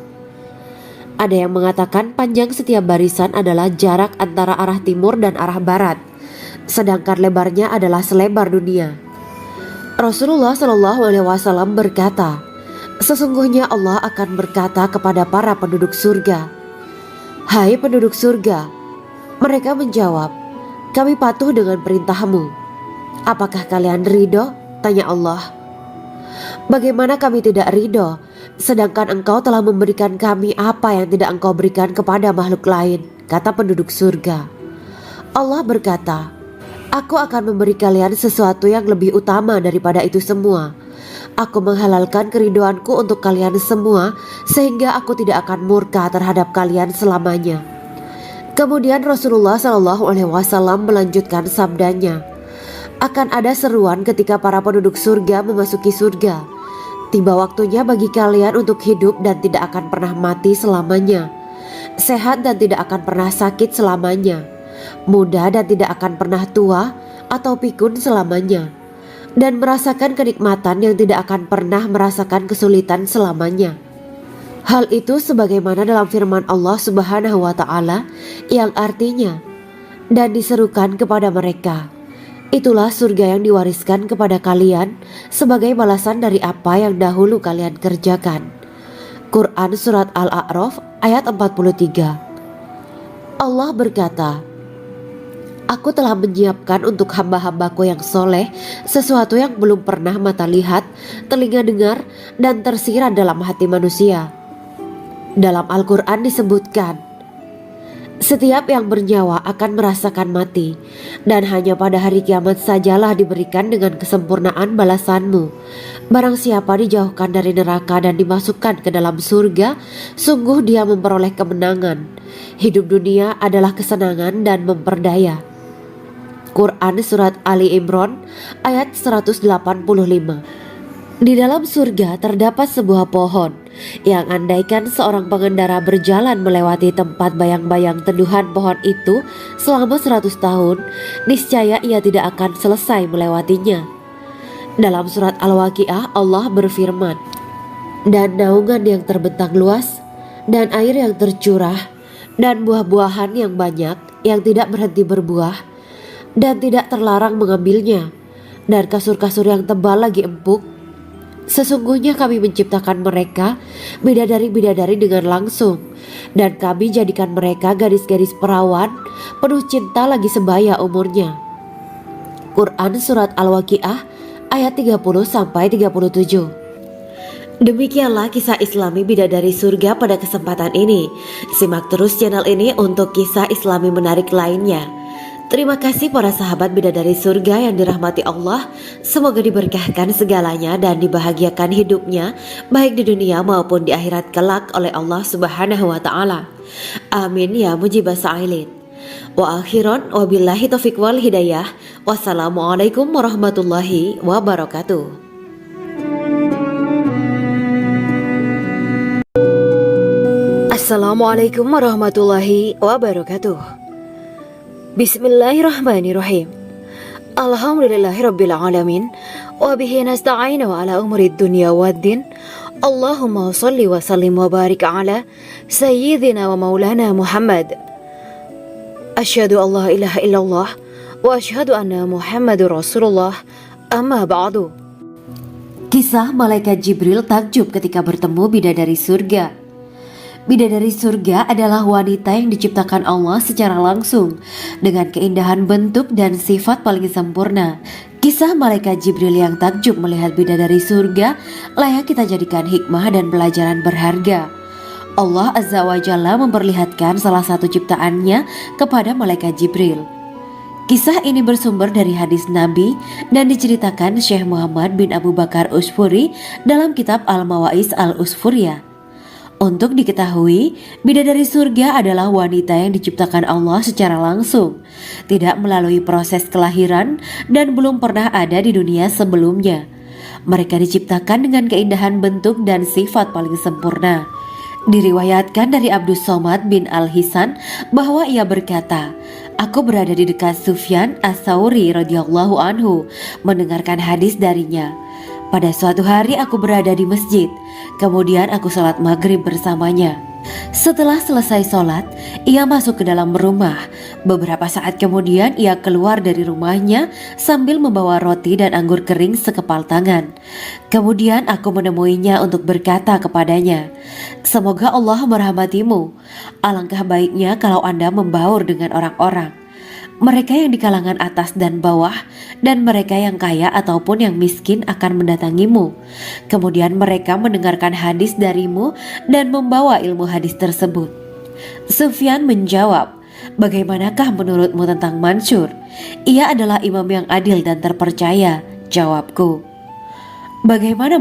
Ada yang mengatakan panjang setiap barisan adalah jarak antara arah timur dan arah barat, sedangkan lebarnya adalah selebar dunia. Rasulullah SAW berkata, "Sesungguhnya Allah akan berkata kepada para penduduk surga, 'Hai penduduk surga,' mereka menjawab, 'Kami patuh dengan perintahmu.' 'Apakah kalian ridho?' tanya Allah. 'Bagaimana kami tidak ridho, sedangkan engkau telah memberikan kami apa yang tidak engkau berikan kepada makhluk lain,' kata penduduk surga. Allah berkata, 'Aku akan memberi kalian sesuatu yang lebih utama daripada itu semua. Aku menghalalkan keridoanku untuk kalian semua sehingga aku tidak akan murka terhadap kalian selamanya.'" Kemudian Rasulullah SAW melanjutkan sabdanya, "Akan ada seruan ketika para penduduk surga memasuki surga. Tiba waktunya bagi kalian untuk hidup dan tidak akan pernah mati selamanya, sehat dan tidak akan pernah sakit selamanya, muda dan tidak akan pernah tua atau pikun selamanya, dan merasakan kenikmatan yang tidak akan pernah merasakan kesulitan selamanya." Hal itu sebagaimana dalam firman Allah Subhanahu wa Ta'ala yang artinya, "Dan diserukan kepada mereka, itulah surga yang diwariskan kepada kalian sebagai balasan dari apa yang dahulu kalian kerjakan." Quran Surat Al-A'raf ayat 43. Allah berkata, "Aku telah menyiapkan untuk hamba-hambaku yang soleh sesuatu yang belum pernah mata lihat, telinga dengar, dan tersirat dalam hati manusia." Dalam Al-Quran disebutkan, "Setiap yang bernyawa akan merasakan mati, dan hanya pada hari kiamat sajalah diberikan dengan kesempurnaan balasanmu. Barang siapa dijauhkan dari neraka dan dimasukkan ke dalam surga, sungguh dia memperoleh kemenangan. Hidup dunia adalah kesenangan dan memperdaya." Quran Surat Ali Imran ayat 185. Di dalam surga terdapat sebuah pohon yang andaikan seorang pengendara berjalan melewati tempat bayang-bayang teduhan pohon itu selama 100 tahun, niscaya ia tidak akan selesai melewatinya. Dalam surat Al-Waqiah Allah berfirman, "Dan naungan yang terbentang luas, dan air yang tercurah, dan buah-buahan yang banyak yang tidak berhenti berbuah dan tidak terlarang mengambilnya, dan kasur-kasur yang tebal lagi empuk. Sesungguhnya kami menciptakan mereka bidadari-bidadari dengan langsung, dan kami jadikan mereka gadis-gadis perawan penuh cinta lagi sebaya umurnya. Quran Surat Al-Waqiah ayat 30-37. Demikianlah kisah Islami bidadari surga pada kesempatan ini. Simak terus channel ini untuk kisah Islami menarik lainnya. Terima kasih para sahabat bidadari surga yang dirahmati Allah. Semoga diberkahkan segalanya dan dibahagiakan hidupnya baik di dunia maupun di akhirat kelak oleh Allah Subhanahu wa taala. Amin ya mujibas sa'ilin. Wa akhiran wabillahi taufiq wal hidayah. Wassalamualaikum warahmatullahi wabarakatuh. Assalamualaikum warahmatullahi wabarakatuh. Bismillahirrahmanirrahim. Alhamdulillahirabbil alamin wa bihi nasta'inu ala umuri dunya waddin. Allahumma shalli wa sallim wa barik ala sayyidina wa maulana Muhammad. Asyhadu an la ilaha illallah wa asyhadu anna Muhammadur Rasulullah. Amma ba'du. Kisah malaikat Jibril takjub ketika bertemu bidadari surga. Bidadari surga adalah wanita yang diciptakan Allah secara langsung dengan keindahan bentuk dan sifat paling sempurna. Kisah malaikat Jibril yang takjub melihat bidadari surga layak kita jadikan hikmah dan pelajaran berharga. Allah Azza wa Jalla memperlihatkan salah satu ciptaannya kepada malaikat Jibril. Kisah ini bersumber dari hadis Nabi dan diceritakan Syekh Muhammad bin Abu Bakar Usfuri dalam kitab Al-Mawaiz Al-Usfuriyah. Untuk diketahui, bidadari surga adalah wanita yang diciptakan Allah secara langsung, tidak melalui proses kelahiran dan belum pernah ada di dunia sebelumnya. Mereka diciptakan dengan keindahan bentuk dan sifat paling sempurna. Diriwayatkan dari Abdus Somad bin Al-Hisan bahwa ia berkata, "Aku berada di dekat Sufyan Ats-Tsauri radhiyallahu anhu mendengarkan hadis darinya. Pada suatu hari aku berada di masjid, kemudian aku sholat maghrib bersamanya. Setelah selesai sholat, ia masuk ke dalam rumah. Beberapa saat kemudian ia keluar dari rumahnya sambil membawa roti dan anggur kering sekepal tangan. Kemudian aku menemuinya untuk berkata kepadanya, 'Semoga Allah merahmatimu. Alangkah baiknya kalau Anda membaur dengan orang-orang. Mereka yang di kalangan atas dan bawah, dan mereka yang kaya ataupun yang miskin akan mendatangimu. Kemudian mereka mendengarkan hadis darimu dan membawa ilmu hadis tersebut.' Sufyan menjawab, 'Bagaimanakah menurutmu tentang Mansur? Ia adalah imam yang adil dan terpercaya.' Jawabku, 'Bagaimana